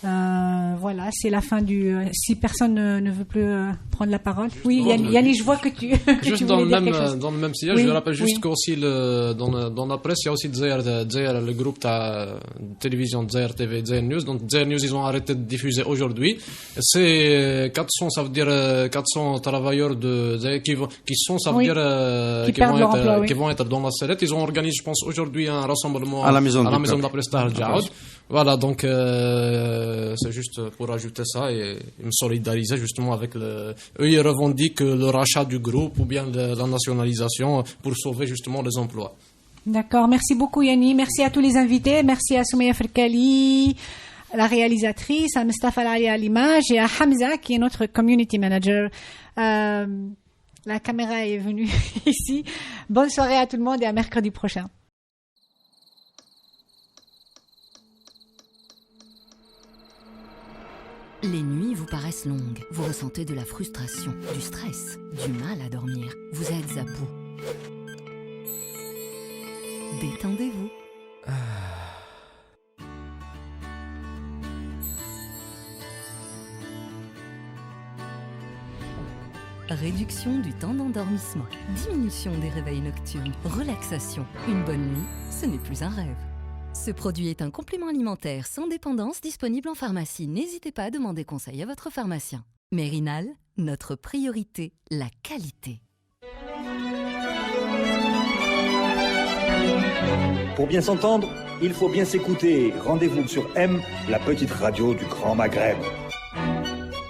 Voilà, c'est la fin du... Si personne ne veut plus prendre la parole. Oui, Yannick, je vois que tu juste tu dans le même sillage, je rappelle juste qu'aussi dans la presse, il y a aussi le groupe de télévision Dzaïr TV, Dzaïr News. Donc Dzaïr News, ils ont arrêté de diffuser aujourd'hui. C'est 400, ça veut dire 400 travailleurs de Dzaïr qui vont être dans la sellette. Ils ont organisé, je pense, aujourd'hui un rassemblement à la maison de la presse Tahar Djaoud. Voilà, donc c'est juste pour ajouter ça et me solidariser justement avec eux. Ils revendiquent le rachat du groupe ou bien la nationalisation pour sauver justement les emplois. D'accord, merci beaucoup Yanni, merci à tous les invités, merci à Soumeya Ferkali, la réalisatrice, à Mustafa Ali à l'image et à Hamza qui est notre community manager. La caméra est venue ici. Bonne soirée à tout le monde et à mercredi prochain. Les nuits vous paraissent longues, vous ressentez de la frustration, du stress, du mal à dormir, vous êtes à bout. Détendez-vous. Réduction du temps d'endormissement, diminution des réveils nocturnes, relaxation. Une bonne nuit, ce n'est plus un rêve. Ce produit est un complément alimentaire sans dépendance disponible en pharmacie. N'hésitez pas à demander conseil à votre pharmacien. Mérinal, notre priorité, la qualité. Pour bien s'entendre, il faut bien s'écouter. Rendez-vous sur M, la petite radio du Grand Maghreb.